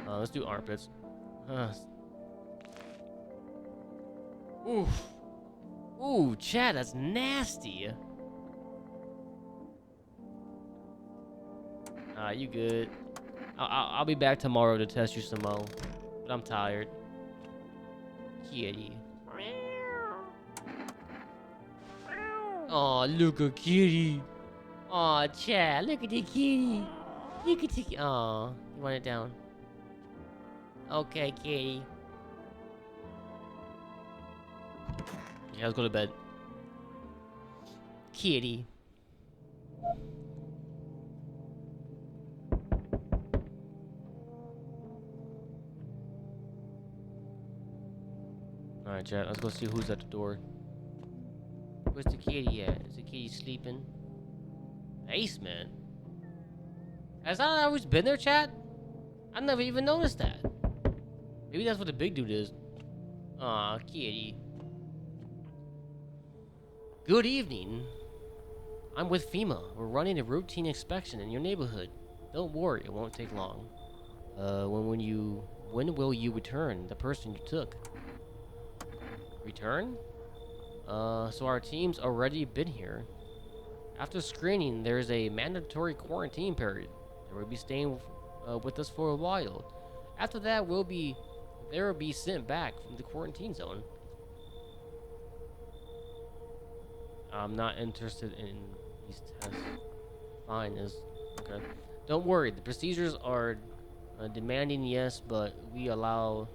Let's do armpits. Oof. Ooh, chat, that's nasty. You good. I'll be back tomorrow to test you some more. But I'm tired. Kitty. Oh, look at Kitty. Oh, chat, look at the kitty. Look at the kitty. Oh, you want it down? Okay, Kitty. Yeah, let's go to bed. Kitty. Alright, chat, let's go see who's at the door. Where's the kitty at? Is the kitty sleeping? Ace, man. Has I always been there, chat? I never even noticed that. Maybe that's what the big dude is. Aw, kitty. Good evening. I'm with FEMA. We're running a routine inspection in your neighborhood. Don't worry, it won't take long. When will you return the person you took? Return? So our team's already been here. After screening, there's a mandatory quarantine period. They will be staying with us for a while. After that, they will be sent back from the quarantine zone. I'm not interested in these tests. Fine, okay. Don't worry, the procedures are demanding, yes, but we allow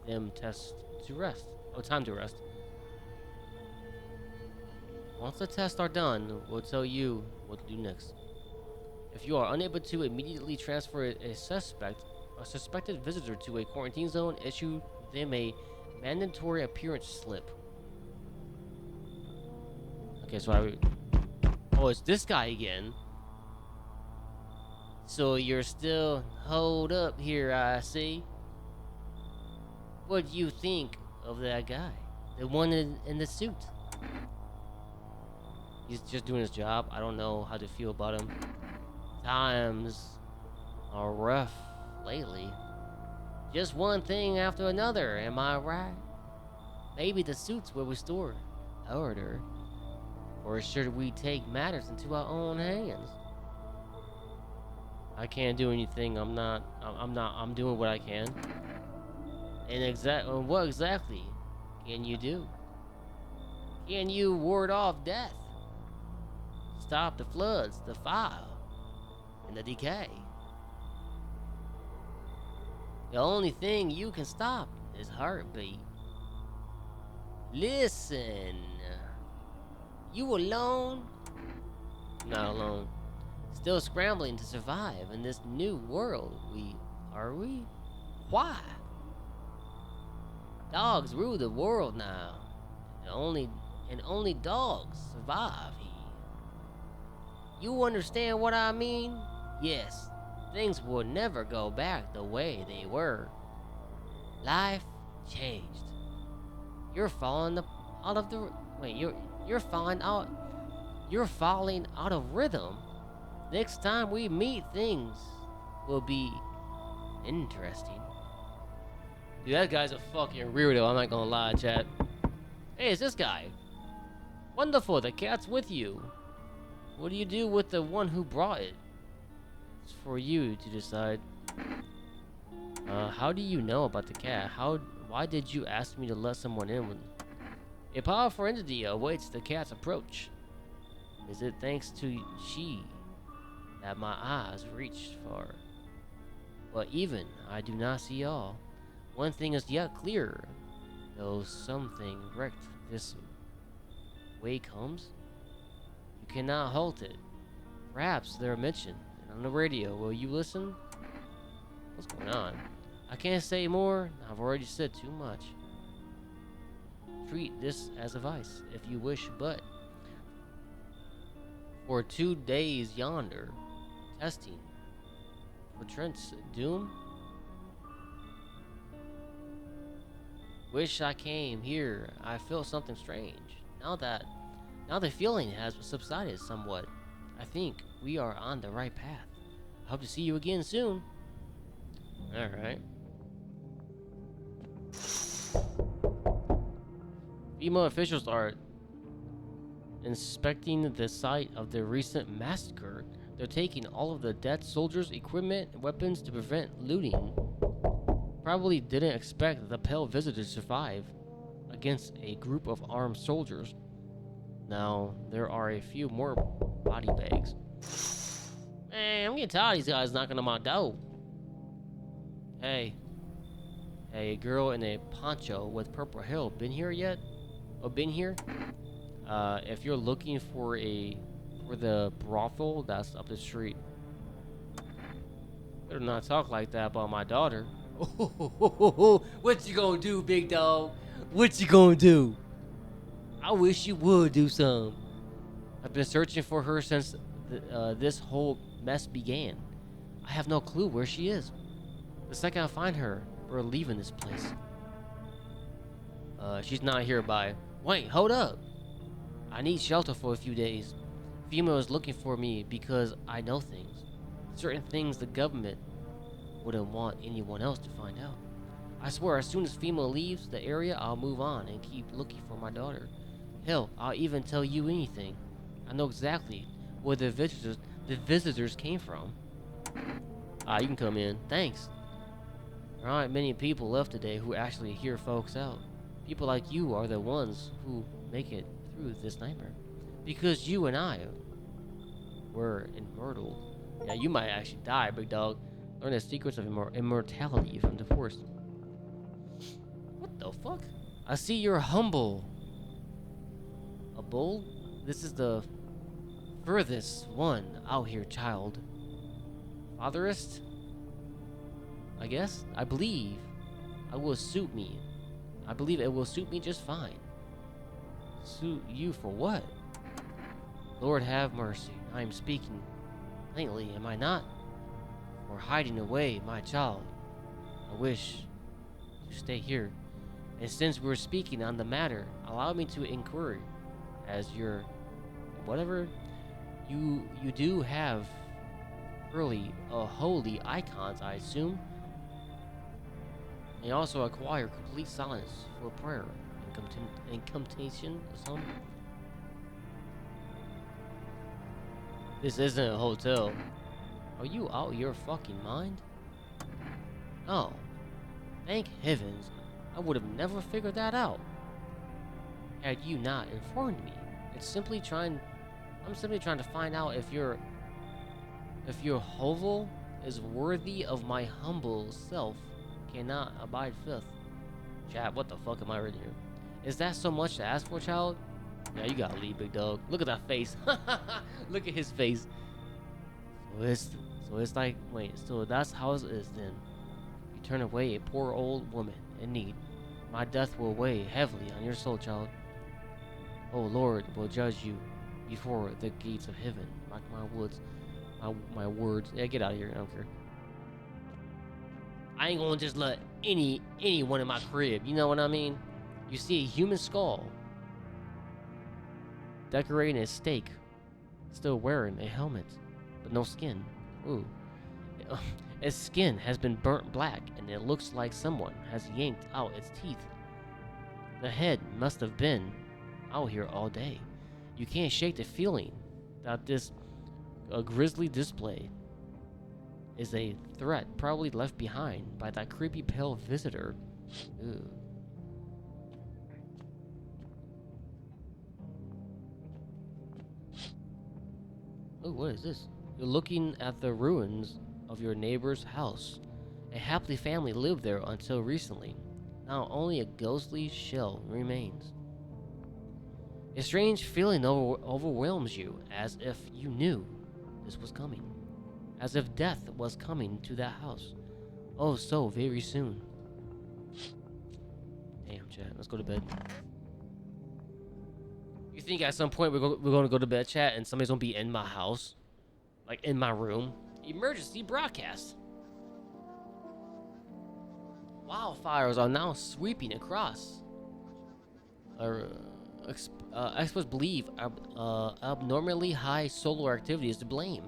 them time to rest. Once the tests are done, we'll tell you what to do next. If you are unable to immediately transfer a suspected visitor to a quarantine zone, issue them a mandatory appearance slip. Okay, so oh, it's this guy again. So you're still holed up here, I see. What do you think of that guy? The one in the suit? He's just doing his job. I don't know how to feel about him. Times are rough lately. Just one thing after another, am I right? Maybe the suits will restore order. Or should we take matters into our own hands? I can't do anything. I'm doing what I can. And what exactly can you do? Can you ward off death? Stop the floods, the fire, and the decay? The only thing you can stop is heartbeat. Listen. You alone? Not alone. Still scrambling to survive in this new world. Are we? Why? Dogs rule the world now. And only dogs survive here. You understand what I mean? Yes, things will never go back the way they were. Life changed. You're falling out of the... Wait, you're falling out of rhythm. Next time we meet, things will be interesting. Dude, that guy's a fucking weirdo, I'm not gonna lie, chat. Hey, it's this guy. Wonderful, the cat's with you. What do you do with the one who brought it? It's for you to decide. How do you know about the cat? Why did you ask me to let someone in when... A powerful entity awaits the cat's approach. Is it thanks to she that my eyes reach far. But even I do not see all. One thing is yet clearer, though something wrecked this way comes, you cannot halt it. Perhaps they're mentioned on the radio. Will you listen? What's going on? I can't say more. I've already said too much. Treat this as advice, if you wish, but for 2 days yonder, testing for Trent's doom. Wish I came here. I feel something strange. Now the feeling has subsided somewhat. I think we are on the right path. I hope to see you again soon. Alright. FEMA officials are inspecting the site of the recent massacre. They're taking all of the dead soldiers' equipment and weapons to prevent looting. Probably didn't expect the pale visitor to survive against a group of armed soldiers. Now, there are a few more body bags. Man, I'm getting tired of these guys knocking on my door. Hey. Hey, a girl in a poncho with purple hair, been here yet? Oh, been here? If you're looking for the brothel that's up the street. Better not talk like that about my daughter. What you gonna do, big dog? What you gonna do? I wish you would do some. I've been searching for her since this whole mess began. I have no clue where she is. The second I find her, we're leaving this place. She's not here by. Wait, hold up. I need shelter for a few days. FEMA is looking for me because I know things. Certain things the government wouldn't want anyone else to find out. I swear, as soon as FEMA leaves the area, I'll move on and keep looking for my daughter. Hell, I'll even tell you anything. I know exactly where the visitors came from. You can come in. Thanks. There aren't many people left today who actually hear folks out. People like you are the ones who make it through this nightmare. Because you and I were immortal. Yeah, you might actually die, big dog. Learn the secrets of immortality from the force. What the fuck? I see you're humble. A bull? This is the furthest one out here, child. Fatherist? I guess? I believe it will suit me. I believe it will suit me just fine. Suit you for what? Lord have mercy. I am speaking plainly, am I not? For hiding away my child. I wish to stay here. And since we're speaking on the matter, allow me to inquire as your whatever you do have early holy icons, I assume. They also acquire complete silence for prayer and incantation or something. This isn't a hotel. Are you out your fucking mind? Oh, thank heavens. I would have never figured that out had you not informed me. I'm simply trying to find out if your hovel is worthy of my humble self. Cannot abide fifth. Chat, what the fuck am I reading here? Is that so much to ask for, child? Yeah, you gotta leave, big dog. Look at that face. Look at his face. So it's like, wait, so that's how it is then. You turn away a poor old woman in need. My death will weigh heavily on your soul, child. Oh Lord will judge you before the gates of heaven. Mark my words. Yeah, get out of here. I don't care. I ain't gonna just let anyone in my crib. You know what I mean? You see a human skull decorating a stake, still wearing a helmet, but no skin. Ooh. Its skin has been burnt black, and it looks like someone has yanked out its teeth. The head must have been out here all day. You can't shake the feeling that this grisly display is a threat probably left behind by that creepy pale visitor. Ooh. Ooh, what is this? You're looking at the ruins of your neighbor's house. A happy family lived there until recently. Now only a ghostly shell remains. A strange feeling overwhelms you, as if you knew this was coming. As if death was coming to that house. Oh, so very soon. Damn, chat. Let's go to bed. You think at some point we're going to go to bed, chat, and somebody's going to be in my house? Like, in my room? Emergency broadcast. Wildfires are now sweeping across. Experts believe abnormally high solar activity is to blame.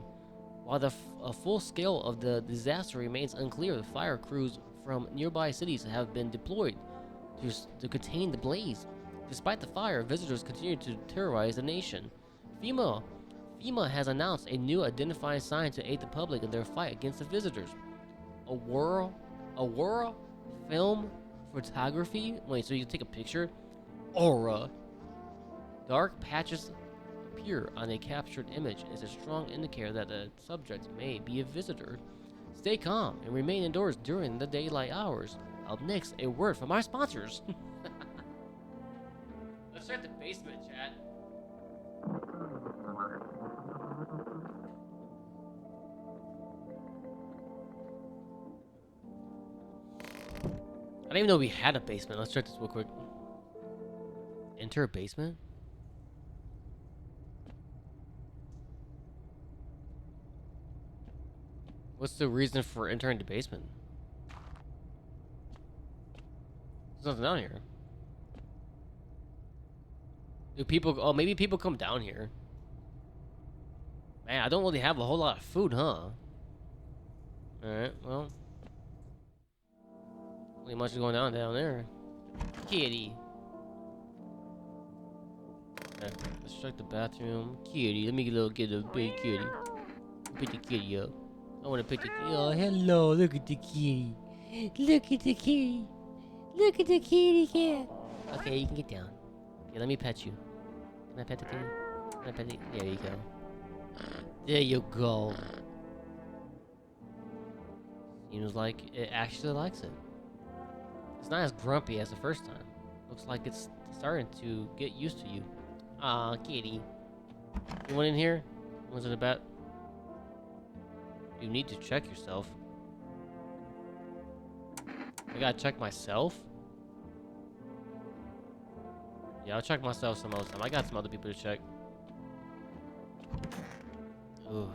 While the full scale of the disaster remains unclear, the fire crews from nearby cities have been deployed to contain the blaze. Despite the fire, visitors continue to terrorize the nation. FEMA has announced a new identifying sign to aid the public in their fight against the visitors. Aurora film photography. Wait, so you can take a picture? Aura. Dark patches appear on a captured image is a strong indicator that the subject may be a visitor. Stay calm and remain indoors during the daylight hours. Up next, a word from our sponsors. Let's check the basement, chat. I didn't even know we had a basement. Let's check this real quick. Enter a basement? What's the reason for entering the basement? There's nothing down here. Do people... Oh, maybe people come down here. Man, I don't really have a whole lot of food, huh? Alright, well... Not much is going on down there. Kitty. Okay, let's check the bathroom. Kitty, let me get a big kitty. Pick the kitty up. I want to pick the kitty. Oh, hello, look at the kitty. Look at the kitty. Look at the kitty cat. Okay, you can get down. Okay, let me pet you. Can I pet the kitty? Can I pet the... There you go. There you go. Seems like it actually likes it. It's not as grumpy as the first time. Looks like it's starting to get used to you. Aw, kitty. Anyone in here? One's in the bed. You need to check yourself. I gotta check myself? Yeah, I'll check myself some other time. I got some other people to check. Oof.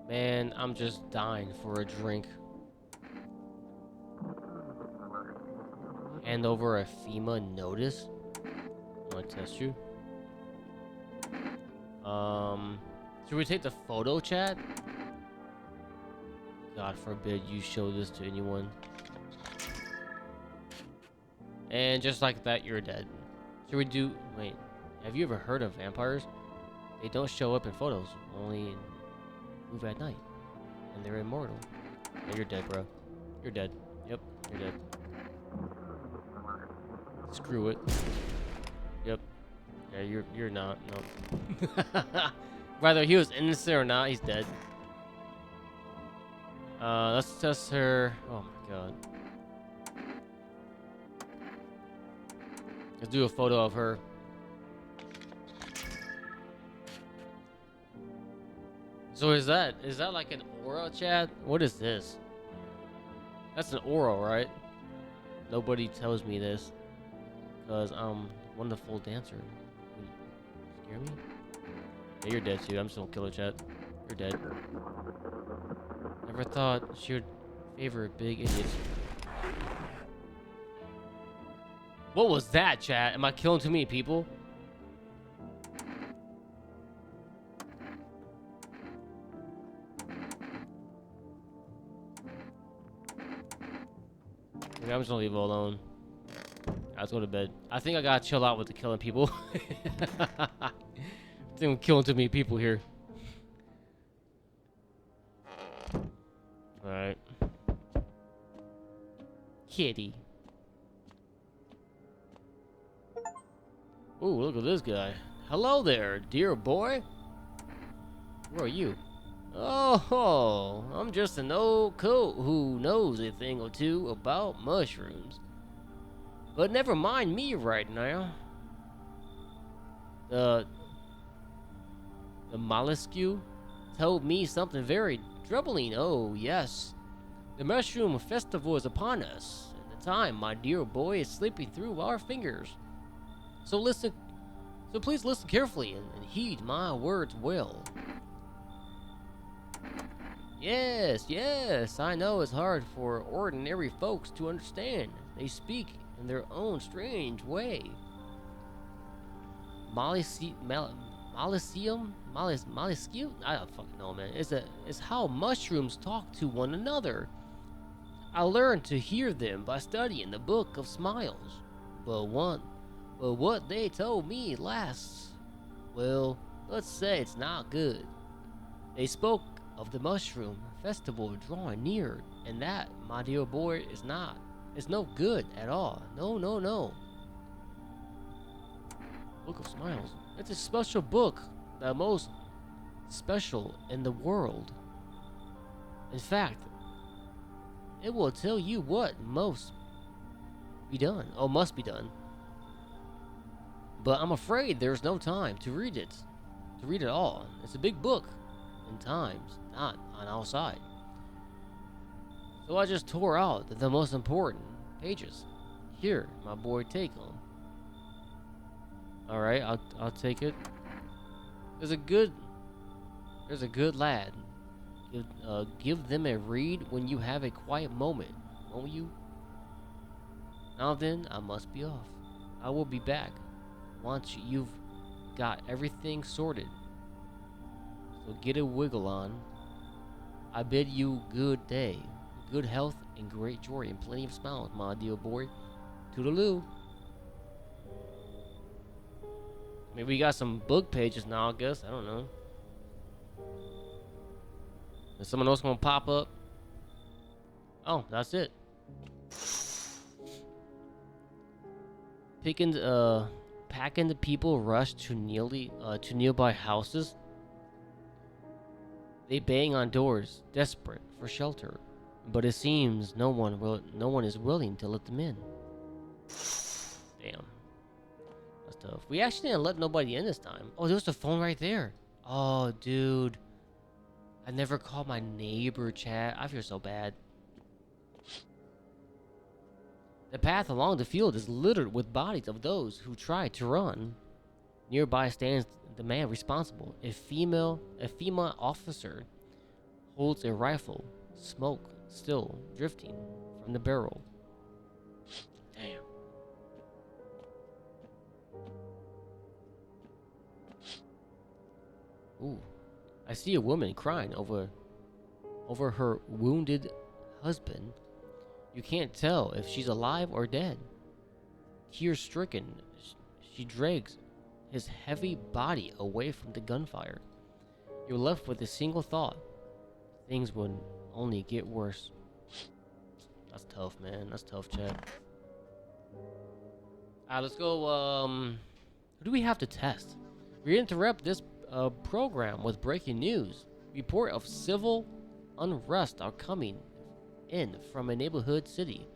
Man, I'm just dying for a drink. Hand over a FEMA notice. I want to test you. Should we take the photo, chat? God forbid you show this to anyone. And just like that, you're dead. Should we do... Wait, have you ever heard of vampires? They don't show up in photos, only move at night. And they're immortal. Yeah, you're dead, bro. You're dead. Yep, you're dead. Screw it. Yep. Yeah, you're not. No. Whether he was innocent or not, he's dead. Let's test her. Oh my god. Let's do a photo of her. So is that like an aura, chat? What is this? That's an aura, right? Nobody tells me this. Because I'm a wonderful dancer. Scare me? Yeah, you're dead too. I'm just gonna kill her, chat. You're dead. Never thought she would favor big idiots. What was that, chat? Am I killing too many people? Okay, I'm just gonna leave it alone. Let's go to bed. I think I gotta chill out with the killing people. I think I'm killing too many people here. Alright. Kitty. Ooh, look at this guy. Hello there, dear boy. Who are you? Oh, I'm just an old coat who knows a thing or two about mushrooms. But never mind me right now. The mollusque told me something very troubling. Oh, yes. The mushroom festival is upon us, and the time, my dear boy, is slipping through our fingers. So please listen carefully and heed my words well. Yes, I know it's hard for ordinary folks to understand. They speak in their own strange way. Mollusque? I don't fucking know, man. It's how mushrooms talk to one another. I learned to hear them by studying the Book of Smiles. But what they told me last, well, let's say it's not good. They spoke of the mushroom festival drawing near, and that, my dear boy, it's no good at all. No. Book of Smiles. It's a special book, the most special in the world. In fact, it will tell you what must be done. But I'm afraid there's no time to read it. To read it all. It's a big book. And time's not on our side. So I just tore out the most important pages. Here, my boy, take them. Alright, I'll take it. There's a good lad. Give them a read when you have a quiet moment, won't you? Now then, I must be off. I will be back once you've got everything sorted. So get a wiggle on. I bid you good day, good health, and great joy, and plenty of smiles, my dear boy. Toodaloo. Maybe we got some book pages now, I guess. I don't know. Is someone else gonna pop up? Oh, that's it. Packing the people rush to nearby houses. They bang on doors, desperate for shelter, but it seems no one is willing to let them in. Damn, that's tough. We actually didn't let nobody in this time. Oh, there's the phone right there. Oh, dude, I never called my neighbor, chat. I feel so bad. The path along the field is littered with bodies of those who tried to run. Nearby stands the man responsible. A female officer holds a rifle, smoke still drifting from the barrel. Damn. Ooh. I see a woman crying over her wounded husband. You can't tell if she's alive or dead. Tear-stricken, she drags his heavy body away from the gunfire. You're left with a single thought. Things would only get worse. That's tough, man. That's tough, chat. Alright, let's go. Who do we have to test? We interrupt this program with breaking news. Report of civil unrest are coming in from a neighborhood city.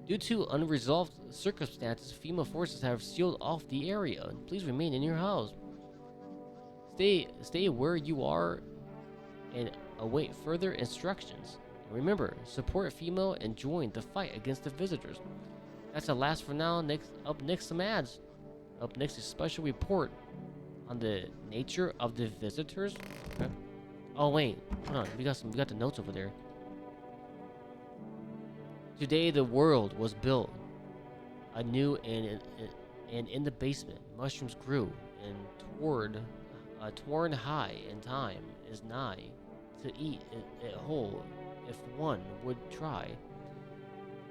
Due to unresolved circumstances, FEMA forces have sealed off the area. Please remain in your house. Stay where you are and await further instructions. Remember, support FEMA and join the fight against the visitors. That's the last for now. Up next, some ads. Up next, a special report on the nature of the visitors. Okay. Oh wait, hold on. We got the notes over there. Today the world was built anew, and in the basement mushrooms grew and torn high, and time is nigh to eat it whole if one would try.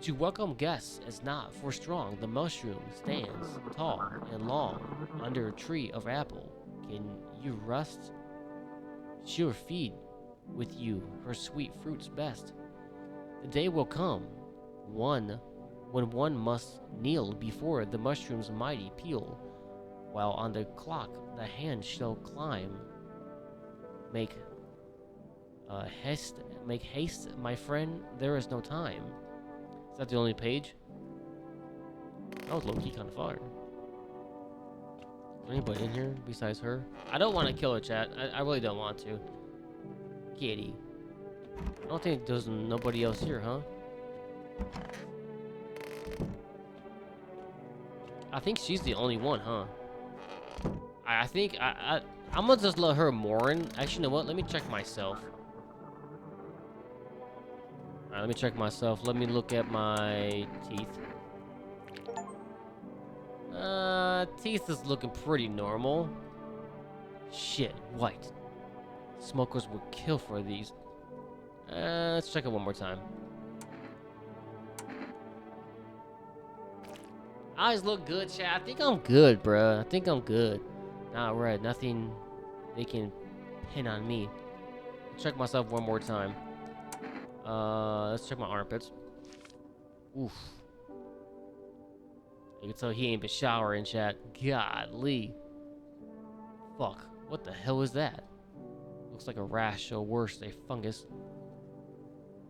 To welcome guests is not for strong. The mushroom stands tall and long under a tree of apple. Can you rest? She'll feed with you her sweet fruits best. The day will come when one must kneel before the mushroom's mighty peel. while on the clock the hand shall climb. Make make haste, my friend, there is no time. Is that the only page? That was low-key kind of fire. Anybody in here besides her? I don't want to kill her, chat. I really don't want to. Kitty. I don't think there's nobody else here, huh? I think she's the only one, huh? I think I'm gonna just let her mourn. Actually, you know what? Let me check myself. Alright, let me check myself. Let me look at my teeth. Teeth is looking pretty normal. Shit, white. Smokers would kill for these. Let's check it one more time. Eyes look good, chat. I think I'm good, bruh. I think I'm good. Not red. Nothing they can pin on me. Check myself one more time. Let's check my armpits. Oof. You can tell he ain't been showering, chat. Godly. Fuck. What the hell is that? Looks like a rash or worse, a fungus.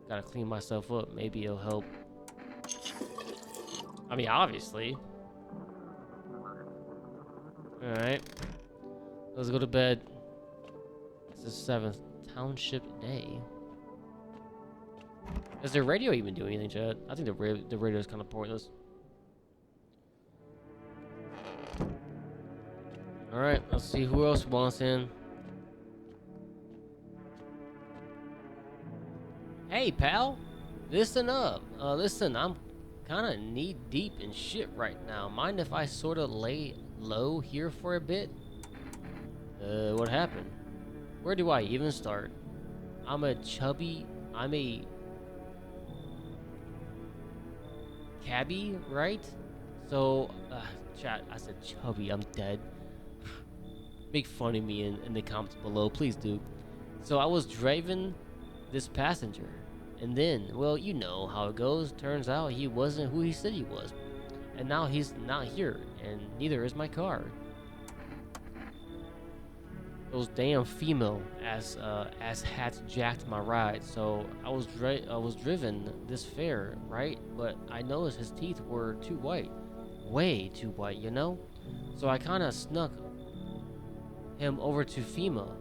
Gotta clean myself up. Maybe it'll help. I mean, obviously. Alright. Let's go to bed. It's the 7th Township Day. Does their radio even do anything, Chad? I think the radio is kind of pointless. Alright, let's see who else wants in. Hey, pal. Listen up. Listen, I'm kind of knee deep in shit right now. Mind if I sort of lay low here for a bit? What happened? Where do I even start? I'm a cabbie, right? So, chat, I said chubby, I'm dead. Make fun of me in the comments below, please do. So I was driving this passenger, and then, well, you know how it goes. Turns out he wasn't who he said he was. And now he's not here, and neither is my car. Those damn female ass hats jacked my ride, so I was driven this fair, right? But I noticed his teeth were too white, way too white, you know. So I kind of snuck him over to FEMA,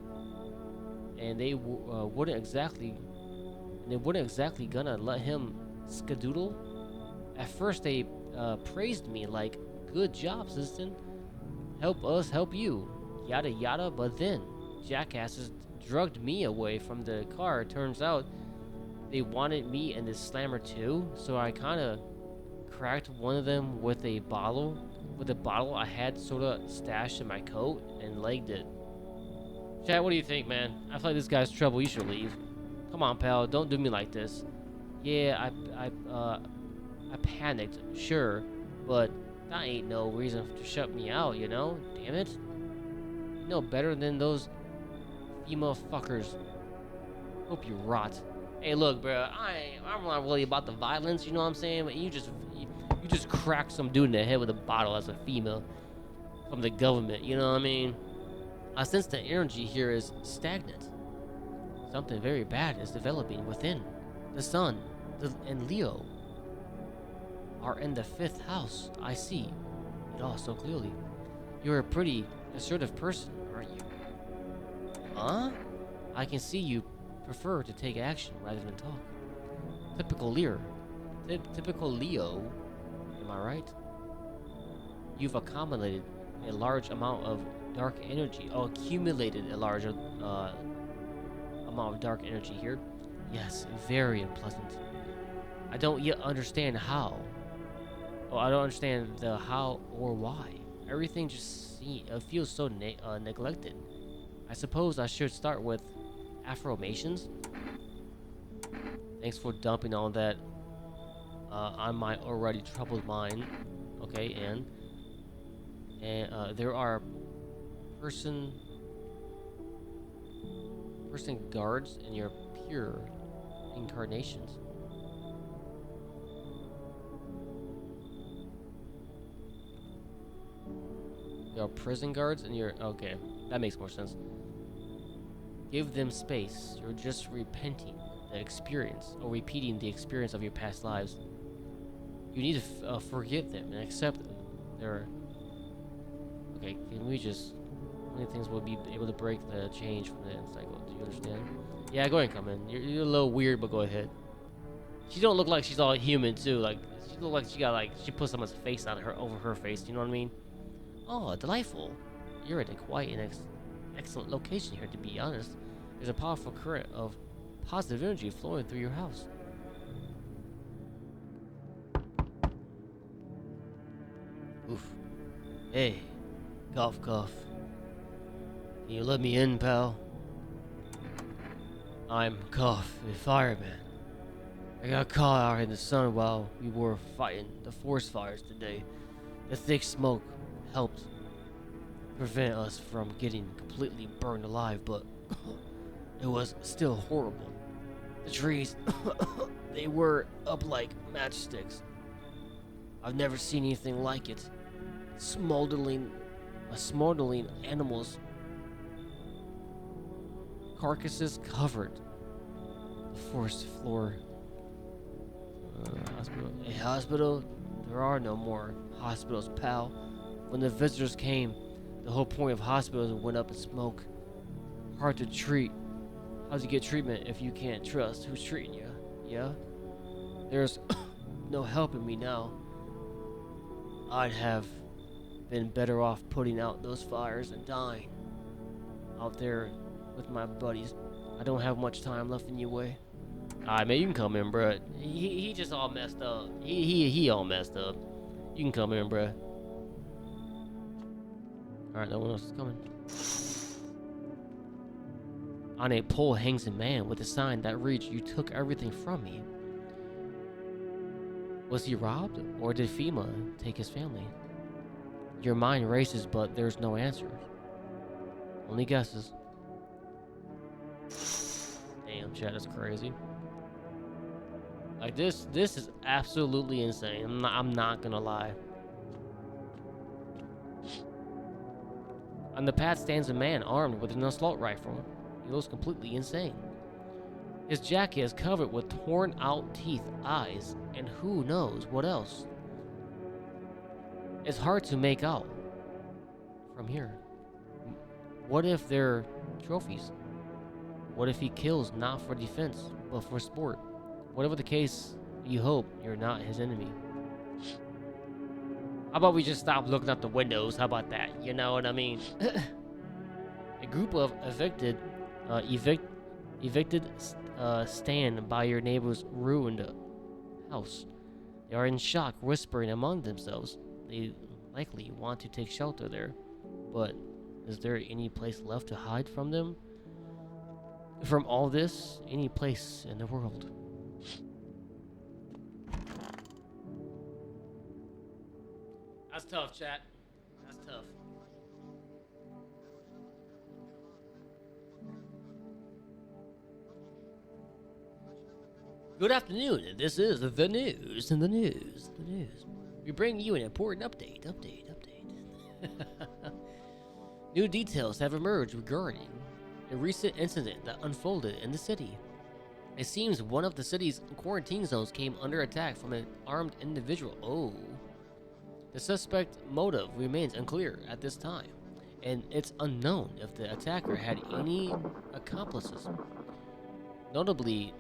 and they wouldn't exactly gonna let him skedoodle. At first, they praised me like, "Good job, citizen. Help us help you." Yada yada, but then jackasses drugged me away from the car. Turns out they wanted me and this slammer too, so I kind of cracked one of them with a bottle I had sort of stashed in my coat and legged it. Chat, what do you think, man? I feel like this guy's trouble. You should leave. Come on, pal, don't do me like this. Yeah, I panicked, sure, but that ain't no reason to shut me out, you know? Damn it. No better than those female fuckers. Hope you rot. Hey, look, bro. I'm not really about the violence, you know what I'm saying? But you just cracked some dude in the head with a bottle as a female from the government. You know what I mean? I sense the energy here is stagnant. Something very bad is developing within. The sun and Leo are in the 5th house. I see it all so clearly. You're a pretty assertive person, aren't you? Huh? I can see you prefer to take action rather than talk. Typical Leo. Typical Leo. Am I right? You've accumulated a large amount of dark energy. Oh, accumulated a large amount of dark energy here. Yes, very unpleasant. I don't yet understand how. Oh, I don't understand the how or why. Everything just feels so neglected. I suppose I should start with affirmations. Thanks for dumping all that on my already troubled mind. Okay, and there are person guards in your pure incarnations. You're prison guards and you're okay. That makes more sense. Give them space. You're just repenting the experience or repeating the experience of your past lives. You need to forgive them and accept their. Okay, can we just? How many things will be able to break the change from the cycle? Do you understand? Yeah, go ahead and come in. You're a little weird, but go ahead. She don't look like she's all human too. Like she look like she got like she put someone's face on her over her face. You know what I mean? Oh, delightful. You're at a quite an excellent location here. To be honest, there's a powerful current of positive energy flowing through your house. Oof. Hey, cough, cough. Can you let me in, pal? I'm Cough, the fireman. I got caught out in the sun while we were fighting the forest fires today. The thick smoke helped prevent us from getting completely burned alive, but it was still horrible. The trees, they were up like matchsticks. I've never seen anything like it. Smoldering animals, carcasses covered the forest floor. Hospital. A hospital? There are no more hospitals, pal. When the visitors came, the whole point of hospitals went up in smoke. Hard to treat. How do you get treatment if you can't trust who's treating you? Yeah? There's no helping me now. I'd have been better off putting out those fires and dying out there with my buddies. I don't have much time left anyway. Alright, man, you can come in, bruh. He just all messed up. He all messed up. You can come in, bruh. Alright, no one else is coming. On a pole hangs a man with a sign that reads, "You took everything from me." Was he robbed, or did FEMA take his family? Your mind races, but there's no answers. Only guesses. Damn, chat is crazy. Like this is absolutely insane. I'm not gonna lie. On the path stands a man armed with an assault rifle. He looks completely insane. His jacket is covered with torn out teeth, eyes, and who knows what else. It's hard to make out from here. What if they're trophies? What if he kills not for defense, but for sport? Whatever the case, you hope you're not his enemy. How about we just stop looking out the windows? How about that? You know what I mean? A group of evicted stand by your neighbor's ruined house. They are in shock, whispering among themselves. They likely want to take shelter there, but is there any place left to hide from them? From all this, any place in the world. That's tough, chat. That's tough. Good afternoon. This is the news. The news. We bring you an important update. New details have emerged regarding a recent incident that unfolded in the city. It seems one of the city's quarantine zones came under attack from an armed individual. Oh. The suspect motive remains unclear at this time, and it's unknown if the attacker had any accomplices. Notably,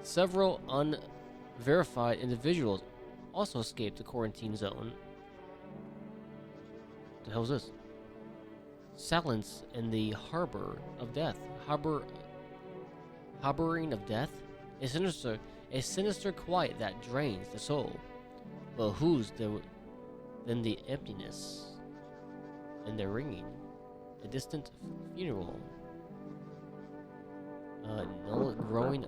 several unverified individuals also escaped the quarantine zone. What the hell is this? Silence in the harbor of death. Harboring of death? A sinister quiet that drains the soul. But whose then the emptiness and the ringing? A distant funeral. Growing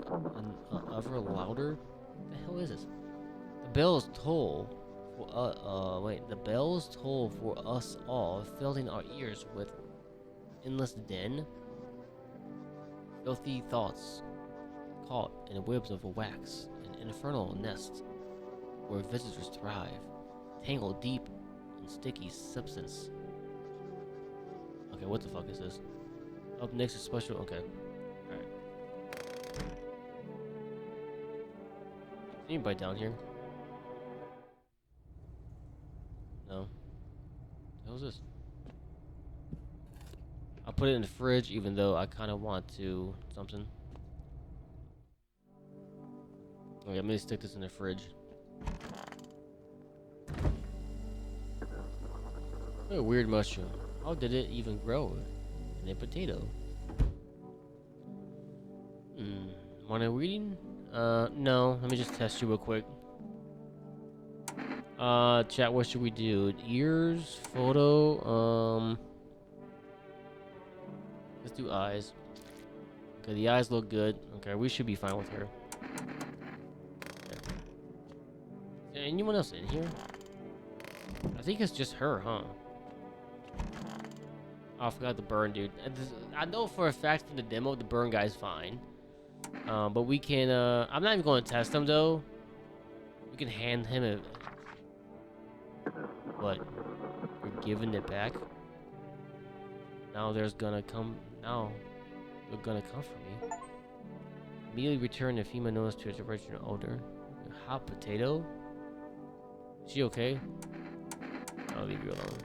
ever louder. What the hell is this? The bells toll. The bells toll for us all, filling our ears with endless din. Filthy thoughts caught in webs of wax, an infernal nest where visitors thrive, tangled deep and sticky substance. Okay, what the fuck is this? Up next is special. Okay. Alright. Anybody down here? No. What the hell is this? I'll put it in the fridge even though I kind of want to something. Okay, I'm gonna stick this in the fridge. What a weird mushroom. How did it even grow in a potato? Want a reading? No. Let me just test you real quick. Chat, what should we do? Ears, photo, let's do eyes. Okay, the eyes look good. Okay, we should be fine with her. Okay. Is there anyone else in here? I think it's just her, huh? Oh, I forgot the burn, dude. I know for a fact from the demo the burn guy's fine. But we can, I'm not even going to test him, though. We can hand him a... What? We're giving it back? Now there's gonna come... Now they're gonna come for me. Immediately return the female nose to its original odor. A hot potato? Is she okay? I'll leave you alone.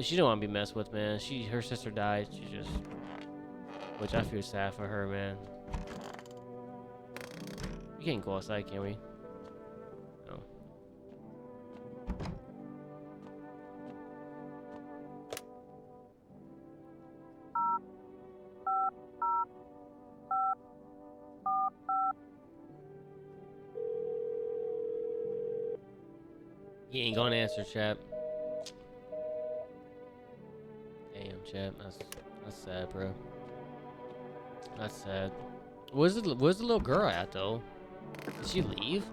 She don't want to be messed with, man. Her sister died. She just... Which I feel sad for her, man. We can't go outside, can we? No. He ain't gonna answer, chap. Damn, chap. That's sad, bro. That's sad. Where's the little girl at, though? Did she leave?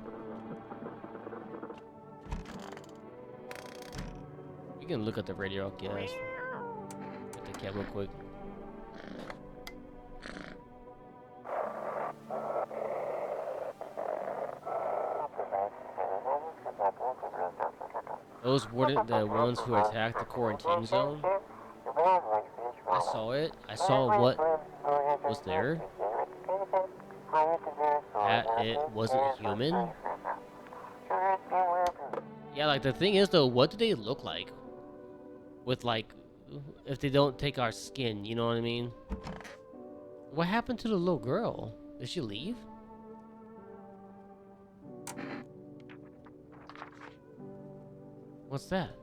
We can look at the radio, I guess. Get the cat real quick. Those weren't the ones who attacked the quarantine zone. I saw it. I saw what was there. That it wasn't human. Yeah, like the thing is though, what do they look like? With like, if they don't take our skin, you know what I mean? What happened to the little girl? Did she leave? What's that?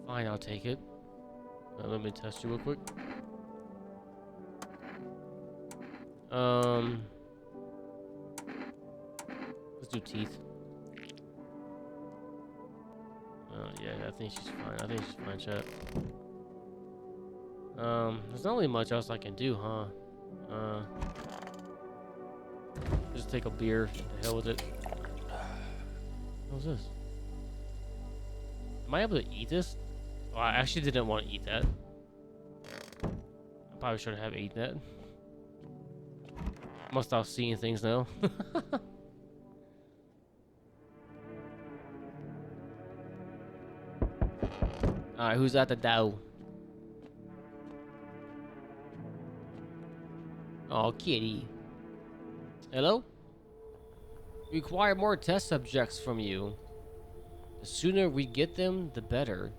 Fine, I'll take it. Let me test you real quick. Let's do teeth. Yeah, I think she's fine. I think she's fine, chat. There's not really much else I can do, huh? Just take a beer. The hell with it. What's this? Am I able to eat this? Oh, I actually didn't want to eat that. I probably shouldn't have eaten that. Must stop seeing things now. Alright, who's at the door? Oh, kitty. Hello? We require more test subjects from you. The sooner we get them, the better.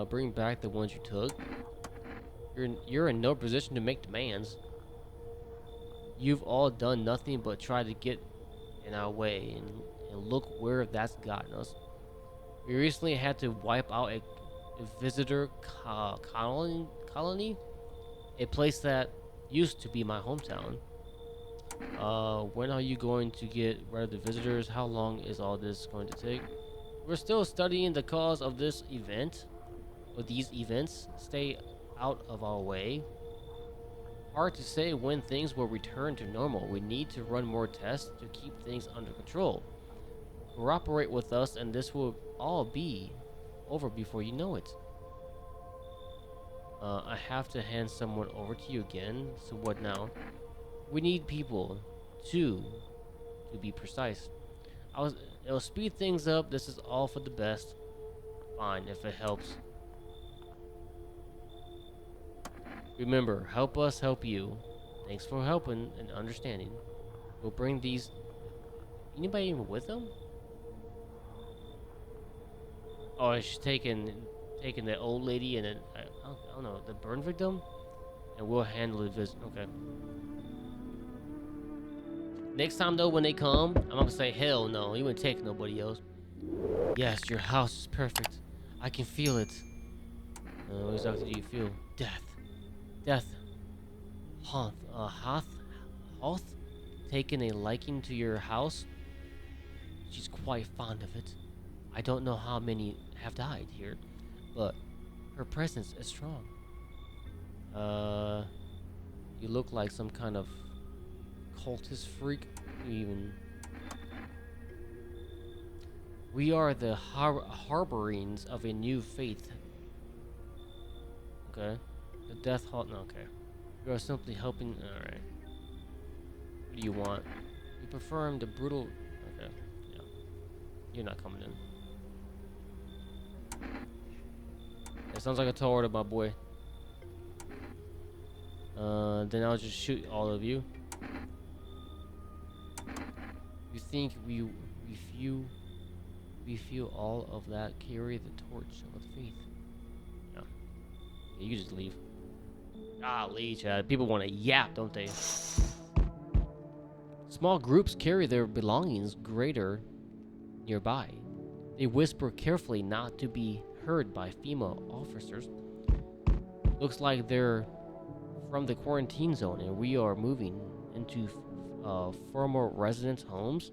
Bring back the ones you took. You're in no position to make demands. You've all done nothing but try to get in our way, and look where that's gotten us. We recently had to wipe out a visitor colony, a place that used to be my hometown. When are you going to get rid of the visitors? How long is all this going to take? We're still studying the cause of this event, or these events. Stay out of our way. Hard to say when things will return to normal. We need to run more tests to keep things under control. Cooperate with us and this will all be over before you know it. I have to hand someone over to you again. So what now? We need people, two, to be precise. It'll speed things up. This is all for the best. Fine, if it helps. Remember, help us help you. Thanks for helping and understanding. We'll bring these. Anybody even with them? Oh, she's taking the old lady and then I don't know, the burn victim, and we'll handle the visit. Okay. Next time though, when they come, I'm not gonna say hell no. You wouldn't take nobody else. Yes, your house is perfect. I can feel it. What exactly do you feel? Death. Death. Hoth, taken a liking to your house. She's quite fond of it. I don't know how many have died here, but her presence is strong. You look like some kind of cultist freak. We are the harborings of a new faith. Okay. The death halt. No, okay. We are simply helping. Alright. What do you want? You prefer him to brutal. Okay. Yeah. You're not coming in. It sounds like a tall order, my boy. Then I'll just shoot all of you. You think we feel all of that? Carry the torch of faith. Yeah. You can just leave. Golly, Chad. People want to yap, don't they? Small groups carry their belongings greater nearby. They whisper carefully not to be heard by female officers. Looks like they're from the quarantine zone and we are moving into former residents' homes.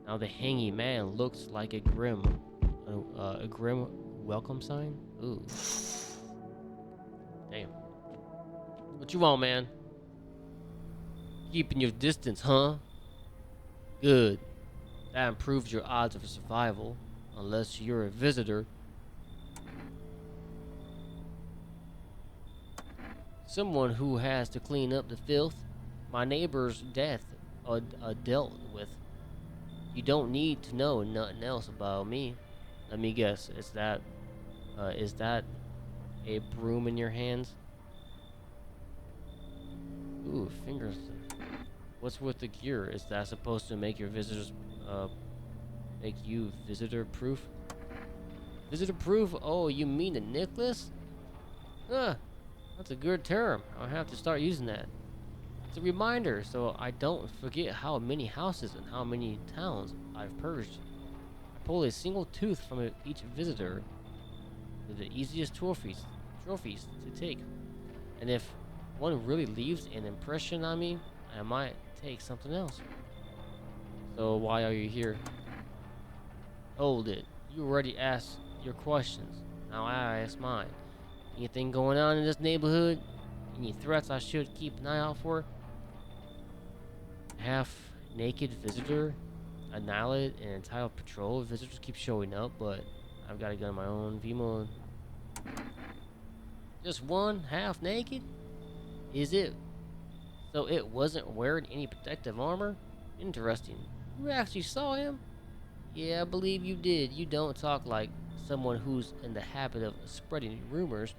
Now the hanging man looks like a grim welcome sign. Ooh. Damn. What you want, man? Keeping your distance, huh? Good. That improves your odds of survival. Unless you're a visitor. Someone who has to clean up the filth. My neighbor's death dealt with. You don't need to know nothing else about me. Let me guess. Is that a broom in your hands? Ooh, fingers. What's with the gear? Is that supposed to make your visitors make you visitor proof? Visitor proof? Oh, you mean the necklace? Huh. That's a good term. I'll have to start using that. It's a reminder so I don't forget how many houses and how many towns I've purged. I pull a single tooth from each visitor. They're the easiest trophies to take. And if one really leaves an impression on me, I might take something else. So why are you here? Hold it. You already asked your questions. Now I ask mine. Anything going on in this neighborhood? Any threats I should keep an eye out for? Half-naked visitor? Annihilate an entire patrol. Visitors keep showing up, but I've got a gun of my own. Vimo. Just one half-naked? Is it? So it wasn't wearing any protective armor? Interesting. You actually saw him? Yeah, I believe you did. You don't talk like someone who's in the habit of spreading rumors.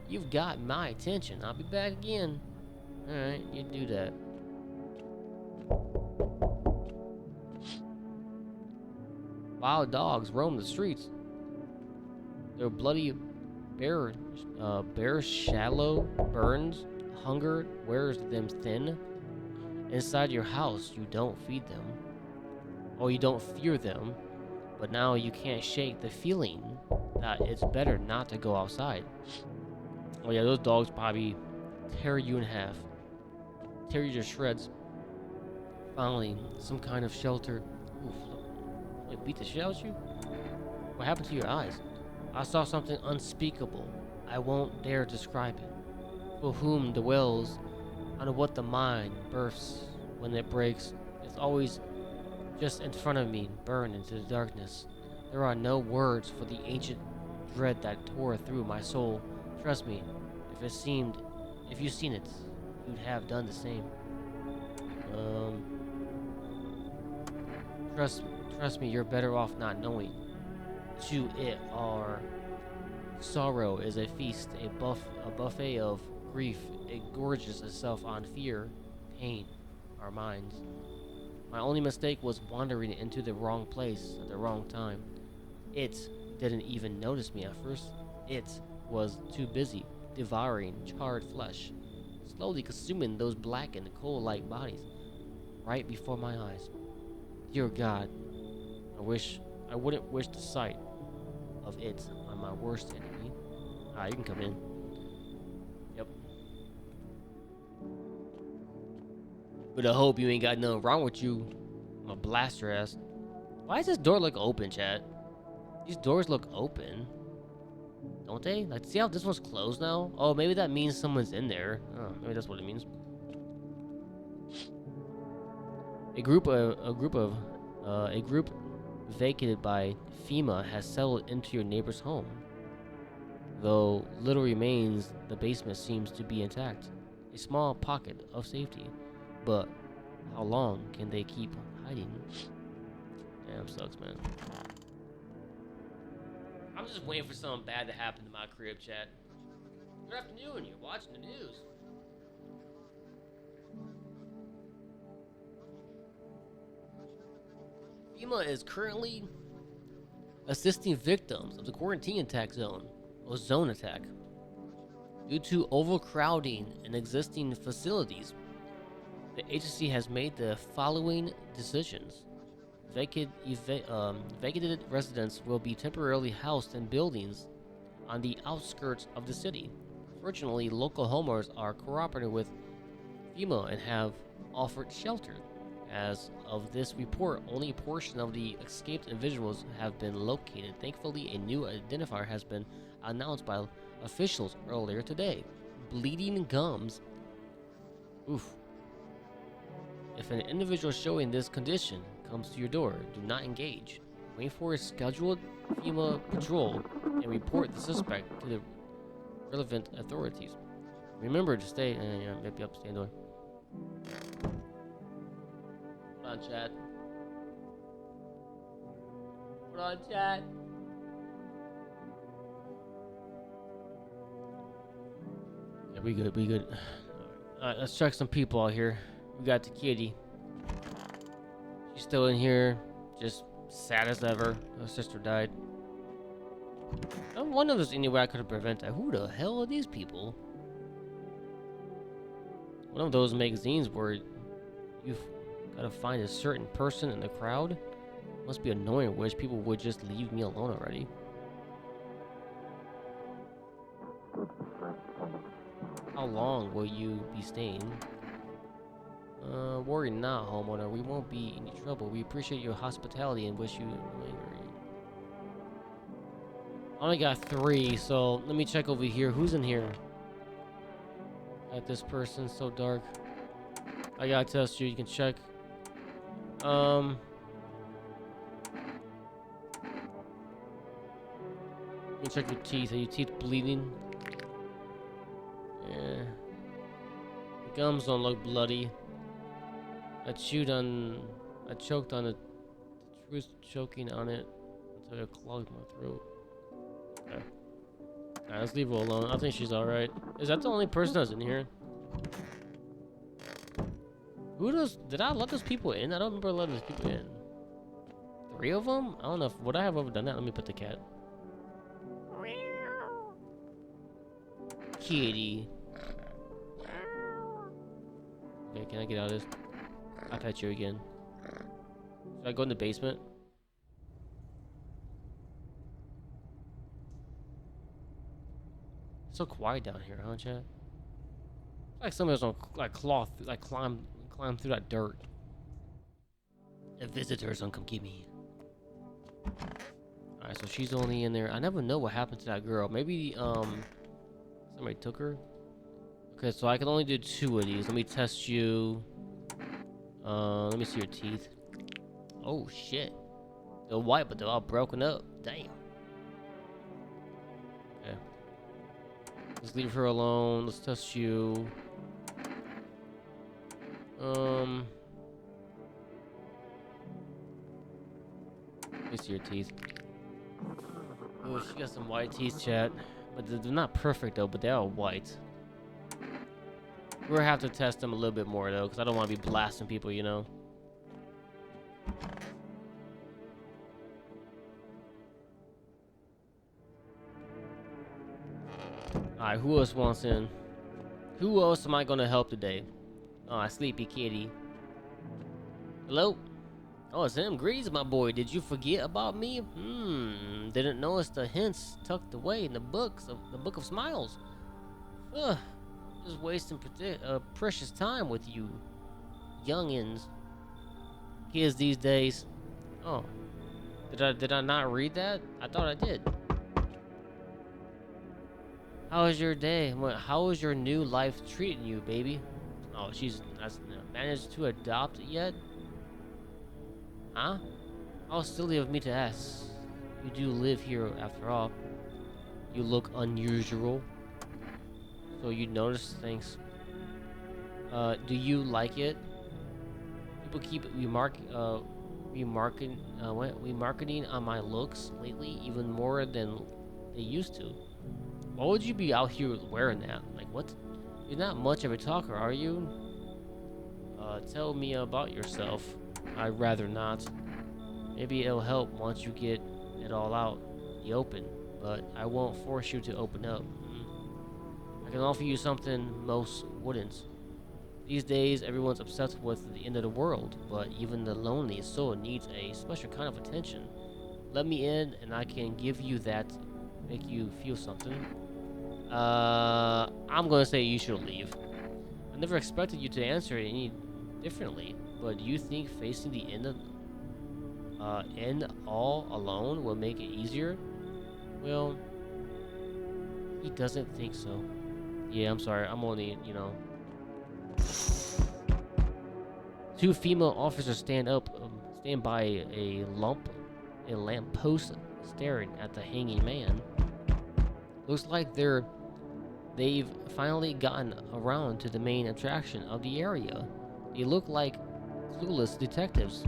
You've got my attention. I'll be back again. Alright, you do that. Wild dogs roam the streets. Their bloody bare shallow burns. Hunger wears them thin. Inside your house, you don't feed them. Or you don't fear them. But now you can't shake the feeling that it's better not to go outside. Oh yeah, those dogs probably tear you in half. Tear you to shreds. Finally, some kind of shelter. Oof. Wait, beat the shit out of you? What happened to your eyes? I saw something unspeakable. I won't dare describe it. For whom dwells on what the mind births when it breaks. It's always just in front of me, burned into the darkness. There are no words for the ancient dread that tore through my soul. Trust me, if you'd seen it, you'd have done the same. Trust, trust me, you're better off not knowing. To it, our sorrow is a feast, a buffet of grief. It gorges itself on fear, pain, our minds. My only mistake was wandering into the wrong place at the wrong time. It didn't even notice me at first. It was too busy devouring charred flesh, slowly consuming those blackened, coal-like bodies right before my eyes. Dear God, I wouldn't wish the sight of it on my worst enemy. Ah, you can come in. Yep. But I hope you ain't got nothing wrong with you. I'm gonna blast your ass. Why does this door look open, chat? These doors look open. Don't they? Like, see how this one's closed now? Oh, maybe that means someone's in there. Oh, maybe that's what it means. A group vacated by FEMA has settled into your neighbor's home. Though little remains, the basement seems to be intact. A small pocket of safety. But how long can they keep hiding? Damn, sucks, man. I'm just waiting for something bad to happen to my crib, chat. Good afternoon, you're watching the news. FEMA is currently assisting victims of the quarantine attack zone, or zone attack, due to overcrowding in existing facilities. The agency has made the following decisions. Vacated residents will be temporarily housed in buildings on the outskirts of the city. Fortunately, local homeowners are cooperating with FEMA and have offered shelter. As of this report, only a portion of the escaped individuals have been located. Thankfully, a new identifier has been announced by officials earlier today. Bleeding gums. Oof. If an individual showing this condition comes to your door, do not engage. Wait for a scheduled FEMA patrol and report the suspect to the relevant authorities. Remember to stay. Maybe up, stay indoor. Hold on, chat. Hold on, chat. Yeah, we good. We good. Alright, let's check some people out here. We got the kitty. She's still in here, just sad as ever. Her sister died. I wonder if there's any way I could have prevented that. Who the hell are these people? One of those magazines where you've got to find a certain person in the crowd. Must be annoying. Wish people would just leave me alone already. How long will you be staying? Worry not, homeowner. We won't be in any trouble. We appreciate your hospitality and wish you I only got 3, so let me check over here. Who's in here? Got this person so dark. I gotta test you. You can check. Let me check your teeth. Are your teeth bleeding? Yeah. The gums don't look bloody. I choked on it. The truth choking on it until it clogged my throat. Okay. Alright, let's leave her alone. I think she's alright. Is that the only person that's in here? Did I let those people in? I don't remember letting those people in. 3 of them? I don't know would I have ever done that? Let me put the cat. Kitty. Okay, can I get out of this? I'll pet you again. Should I go in the basement? It's so quiet down here, huh, chat? It's like somebody's on climb through that dirt. The visitors don't come get me. Alright, so she's only in there. I never know what happened to that girl. Maybe somebody took her. Okay, so I can only do 2 of these. Let me test you. Let me see your teeth. Oh shit. They're white, but they're all broken up. Damn. Okay. Let's leave her alone. Let's test you. Let Let me see your teeth. Oh, she got some white teeth, chat. But they're not perfect though, but they are white. We're gonna have to test them a little bit more though, because I don't want to be blasting people, you know. Alright, who else wants in? Who else am I gonna help today? Oh, sleepy kitty. Hello? Oh, it's him. Grease, my boy. Did you forget about me? Didn't notice the hints tucked away in the book of smiles. Ugh. Just wasting precious time with you youngins. Kids these days. Oh. Did I not read that? I thought I did. How was your day? How is your new life treating you, baby? Oh, she's has managed to adopt it yet? Huh? How silly of me to ask. You do live here after all. You look unusual. So you notice things. Do you like it? People keep remarketing on my looks lately, even more than they used to. Why would you be out here wearing that? Like, what? You're not much of a talker, are you? Tell me about yourself. I'd rather not. Maybe it'll help once you get it all out in the open, but I won't force you to open up. I can offer you something most wouldn't. These days, everyone's obsessed with the end of the world, but even the loneliest soul needs a special kind of attention. Let me in, and I can give you that, make you feel something. I'm gonna say you should leave. I never expected you to answer it any differently, but do you think facing the end all alone will make it easier? Well, he doesn't think so. Yeah, I'm sorry. I'm only, you know. Two female officers stand by a lamppost, staring at the hanging man. Looks like they've finally gotten around to the main attraction of the area. They look like clueless detectives.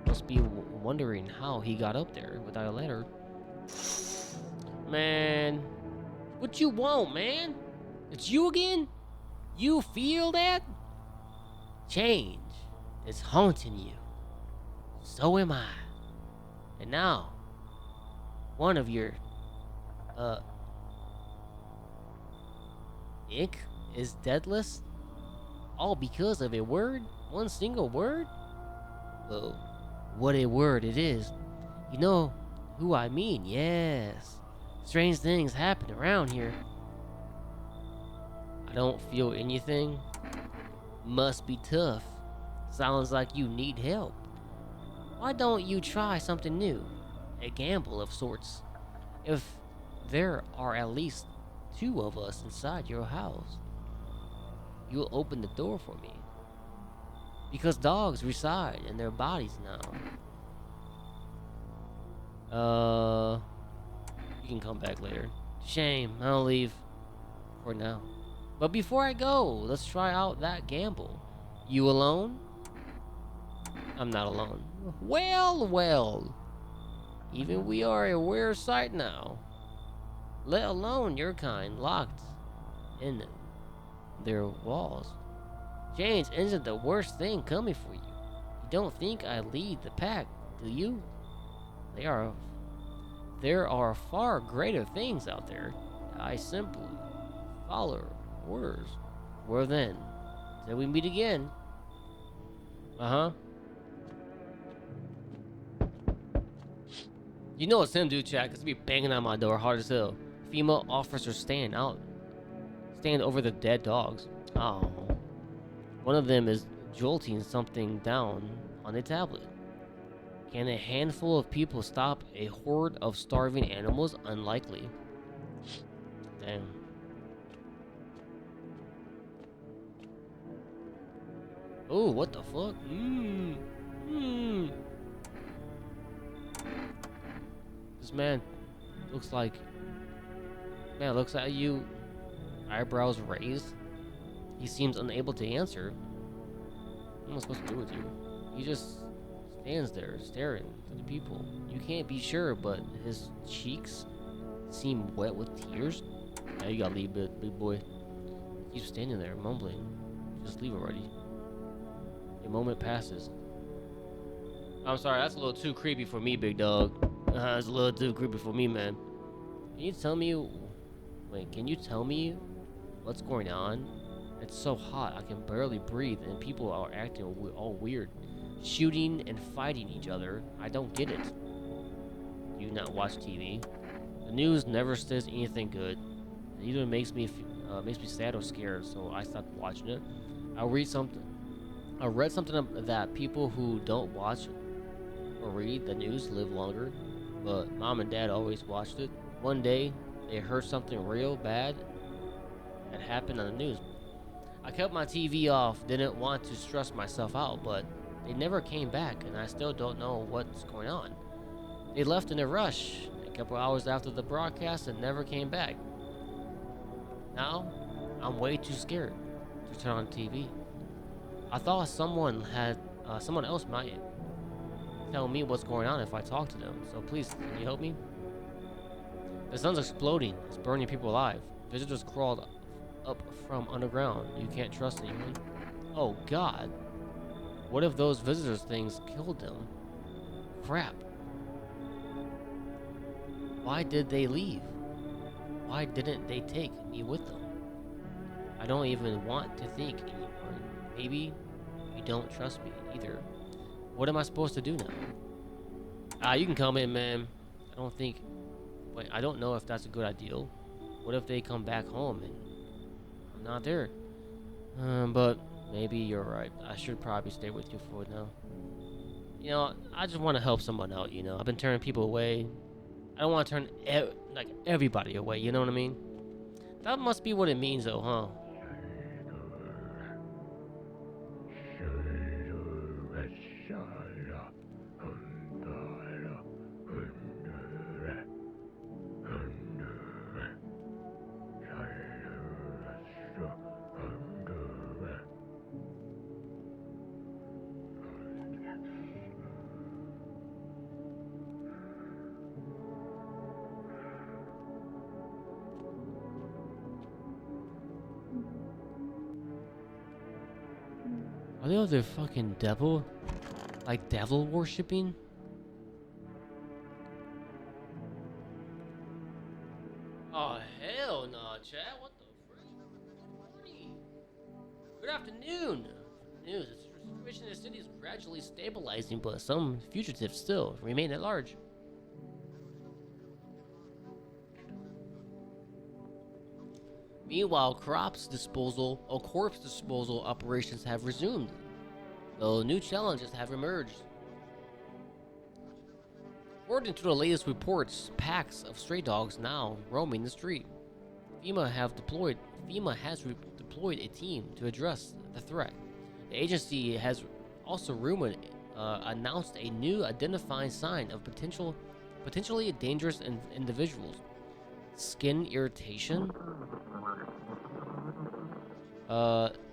Must be wondering how he got up there without a letter. Man, what you want, man? It's you again? You feel that? Change is haunting you. So am I. And now, one of your, ink is deadless? All because of a word? One single word? Well, what a word it is. You know who I mean, yes. Strange things happen around here. I don't feel anything. Must be tough. Sounds like you need help. Why don't you try something new? A gamble of sorts. If there are at least two of us inside your house, you'll open the door for me. Because dogs reside in their bodies now. You can come back later. Shame, I'll leave for now. But before I go, let's try out that gamble. You alone? I'm not alone. Well, well. Even we are a rare sight now. Let alone your kind locked in their walls. Change isn't the worst thing coming for you. You don't think I lead the pack, do you? There are far greater things out there. I simply follow orders. Well then, till we meet again. You know it's him, dude, chat, because he be banging on my door hard as hell. Female officers stand over the dead dogs. Oh. One of them is jolting something down on a tablet. Can a handful of people stop a horde of starving animals? Unlikely. Damn. Oh, what the fuck? This man looks like you, eyebrows raised. He seems unable to answer. What am I supposed to do with you? He just stands there staring at the people. You can't be sure, but his cheeks seem wet with tears. Now you gotta leave, big boy. Keep standing there, mumbling. Just leave already. A moment passes. I'm sorry, that's a little too creepy for me, big dog. It's a little too creepy for me, man. Can you tell me... Wait, can you tell me what's going on? It's so hot, I can barely breathe, and people are acting all weird. Shooting and fighting each other. I don't get it. Do you not watch TV? The news never says anything good. It either makes me sad or scared, so I stopped watching it. I read something that people who don't watch or read the news live longer, but mom and dad always watched it. One day, they heard something real bad had happened on the news. I kept my TV off, didn't want to stress myself out, but they never came back, and I still don't know what's going on. They left in a rush, a couple hours after the broadcast, and never came back. Now, I'm way too scared to turn on TV. I thought someone else might tell me what's going on if I talk to them, so please, can you help me? The sun's exploding, it's burning people alive. Visitors crawled up from underground. You can't trust anyone. Oh God. What if those visitors things killed them? Crap. Why did they leave? Why didn't they take me with them? I don't even want to think anymore. Maybe you don't trust me either. What am I supposed to do now? You can come in, man. I don't know if that's a good idea. What if they come back home and I'm not there? But maybe you're right. I should probably stay with you for now. You know, I just want to help someone out, you know. I've been turning people away. I don't want to turn everybody away, you know what I mean? That must be what it means though, huh? Are they other fucking devil? Like devil worshipping? Oh hell no, Chad. What the frick? Good afternoon. News. The situation in the city is gradually stabilizing, but some fugitives still remain at large. Meanwhile, corpse disposal operations have resumed, though new challenges have emerged. According to the latest reports, packs of stray dogs now roaming the street. FEMA has deployed a team to address the threat. The agency has also announced a new identifying sign of potentially dangerous individuals. Skin irritation.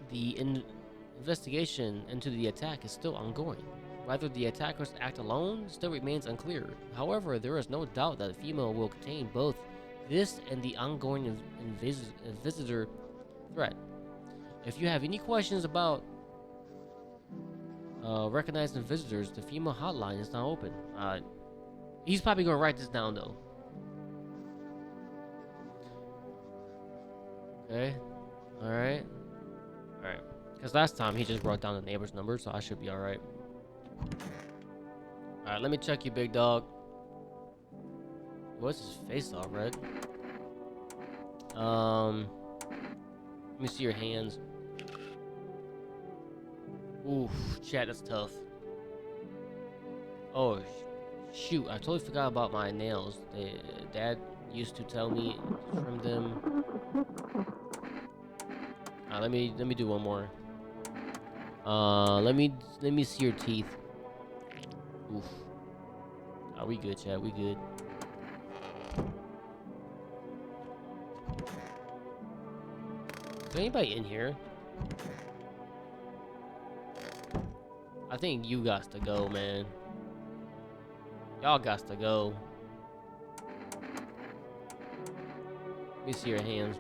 The investigation into the attack is still ongoing. Whether the attackers act alone still remains unclear. However, there is no doubt that FEMA will contain both this and the ongoing visitor threat. If you have any questions about recognizing visitors, the FEMA hotline is now open. He's probably gonna write this down though. Okay. Alright. Alright. Because last time he just wrote down the neighbor's number, so I should be alright. Alright, let me check you, big dog. What's his face all red? Let me see your hands. Oof, chat, that's tough. Oh, shoot, I totally forgot about my nails. Dad used to tell me to trim them. Let me do one more. Let me see your teeth. Oof. We good, chat. We good. Is there anybody in here? I think you got to go, man. Y'all got to go. Let me see your hands.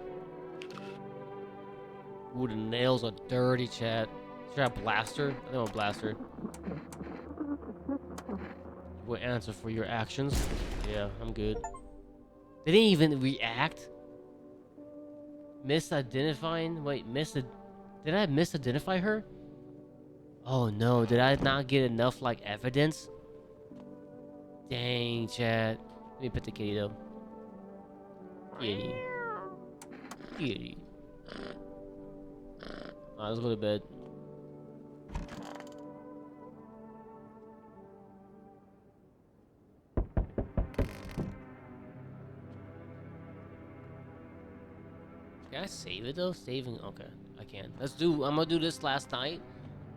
Ooh, the nails are dirty, chat. Should I blast her? I think I'll blast her. You will answer for your actions. Yeah, I'm good. They didn't even react. Misidentifying? Wait, did I misidentify her? Oh no, did I not get enough like evidence? Dang, chat. Let me pet the kitty though. Kitty. Kitty. Alright, let's go to bed. Can I save it though? Saving? Okay, I can. I'm gonna do this last night,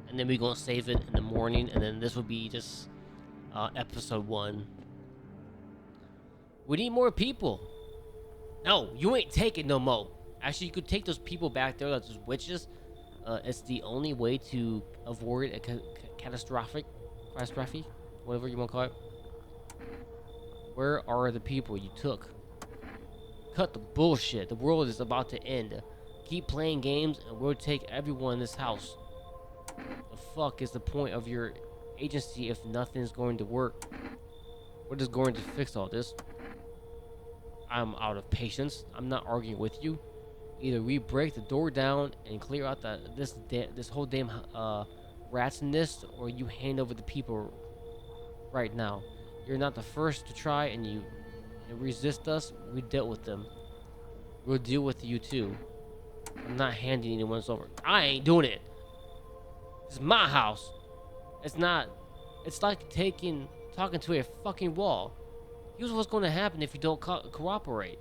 and then we're gonna save it in the morning, and then this will be just episode 1. We need more people. No, you ain't taking no more. Actually, you could take those people back there, that's just witches. It's the only way to avoid a catastrophe, whatever you want to call it. Where are the people you took? Cut the bullshit. The world is about to end. Keep playing games and we'll take everyone in this house. The fuck is the point of your agency if nothing's going to work? What is going to fix all this? I'm out of patience. I'm not arguing with you. Either we break the door down and clear out this whole damn rat's nest, or you hand over the people right now. You're not the first to try, and you resist us. We dealt with them. We'll deal with you too. I'm not handing anyone over. I ain't doing it. This is my house. It's not. It's like talking to a fucking wall. Here's what's going to happen if you don't cooperate.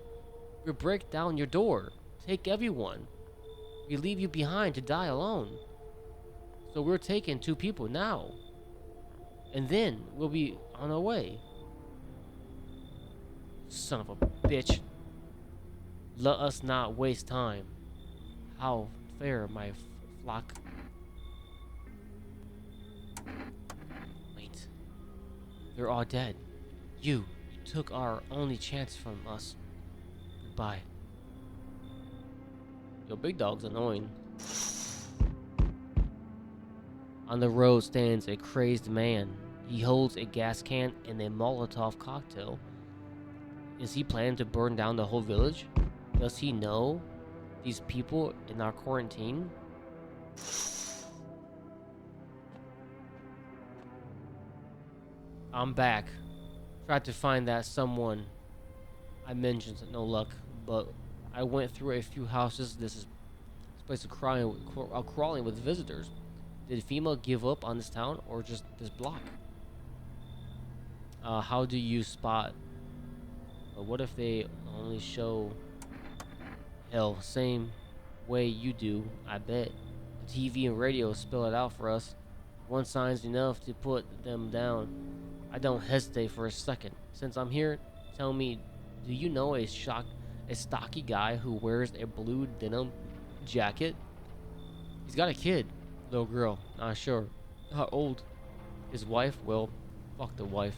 We'll break down your door. Take everyone. We leave you behind to die alone. So we're taking 2 people now. And then we'll be on our way. Son of a bitch. Let us not waste time. How fair, my flock. Wait. They're all dead. You took our only chance from us. Goodbye. Yo, Big Dog's annoying. On the road stands a crazed man. He holds a gas can and a Molotov cocktail. Is he planning to burn down the whole village? Does he know these people in our quarantine? I'm back. Tried to find that someone I mentioned, no luck, but I went through a few houses. This place is crawling with visitors. Did FEMA give up on this town or just this block? How do you spot? What if they only show hell same way you do? I bet the TV and radio spell it out for us. One sign's enough to put them down. I don't hesitate for a second. Since I'm here, tell me, do you know a stocky guy who wears a blue denim jacket? He's got a kid, little girl, not sure. How old? His wife? Well, fuck the wife.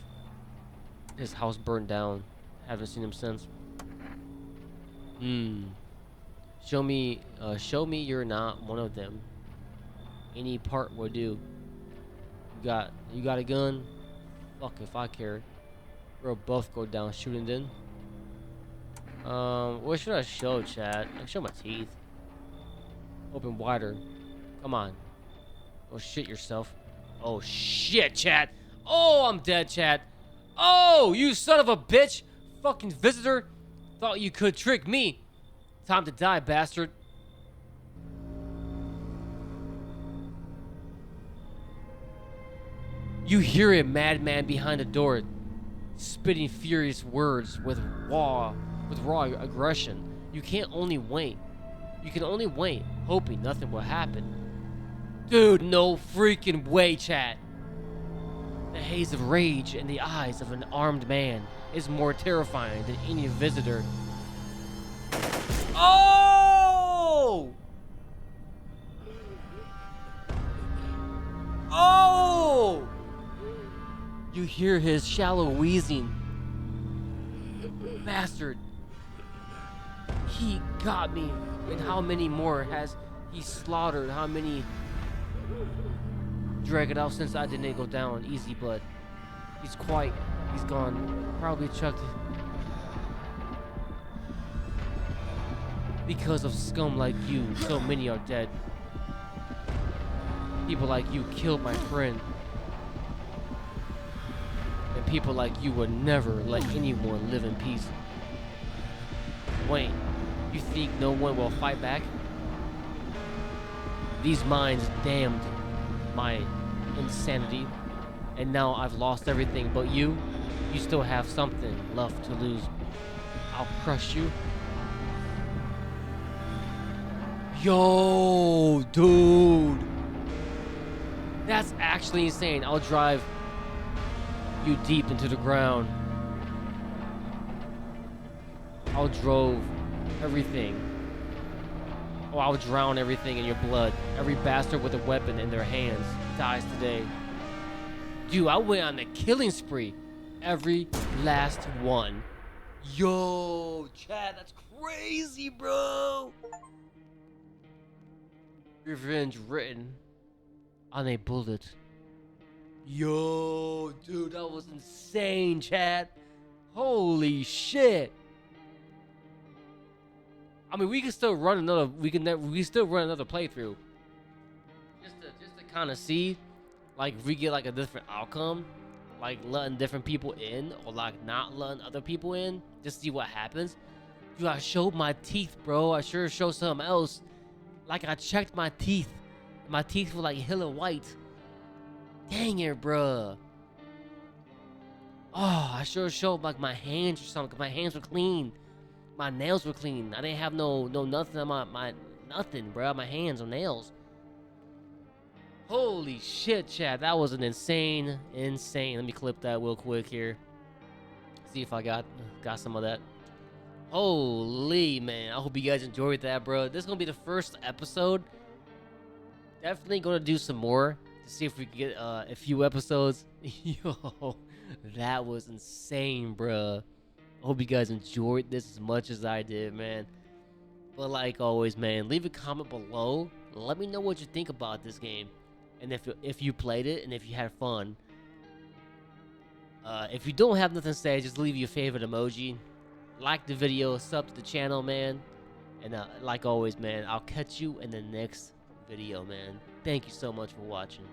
His house burned down. Haven't seen him since. Show me you're not one of them. Any part will do. You got a gun? Fuck if I care. We'll both go down shooting then. What should I show, chat? I can show my teeth. Open wider. Come on. Oh shit yourself. Oh shit, chat. Oh, I'm dead, chat. Oh, you son of a bitch. Fucking visitor. Thought you could trick me. Time to die, bastard. You hear a madman behind the door, spitting furious words with raw aggression. You can only wait, hoping nothing will happen. Dude, no freaking way, chat. The haze of rage in the eyes of an armed man is more terrifying than any visitor. Oh! Oh! Yo! You hear his shallow wheezing. Bastard. He got me. And how many more has he slaughtered? How many? Drag it out since I didn't go down easy, but he's gone. Probably chucked it. Because of scum like you, so many are dead. People like you killed my friend. And people like you would never let anyone live in peace. Wayne, you think no one will fight back? These minds damned my insanity, and now I've lost everything but you. You still have something left to lose. I'll crush you. Yo, dude. That's actually insane. I'll drive you deep into the ground. I'll drove everything. Oh, I'll drown everything in your blood. Every bastard with a weapon in their hands dies today. Dude, I went on a killing spree. Every last one. Yo, Chad, that's crazy, bro. Revenge written on a bullet. Yo, dude, that was insane, Chad. Holy shit. I mean, we can still run another. We still run another playthrough. Just to kind of see, like, if we get like a different outcome, like letting different people in, or like not letting other people in, just see what happens. Dude, I showed my teeth, bro. I sure showed something else. Like, I checked my teeth. My teeth were like hella white. Dang it, bruh. Oh, I sure showed like my hands or something, 'cause my hands were clean. My nails were clean. I didn't have no nothing on my nothing, bro. My hands or nails. Holy shit, Chad. That was an insane. Let me clip that real quick here. See if I got some of that. Holy, man. I hope you guys enjoyed that, bro. This is going to be the first episode. Definitely going to do some more to see if we can get a few episodes. Yo, that was insane, bro. I hope you guys enjoyed this as much as I did, man. But like always, man, leave a comment below. Let me know what you think about this game. And if you played it and if you had fun. If you don't have nothing to say, just leave your favorite emoji. Like the video, sub to the channel, man. And like always, man, I'll catch you in the next video, man. Thank you so much for watching.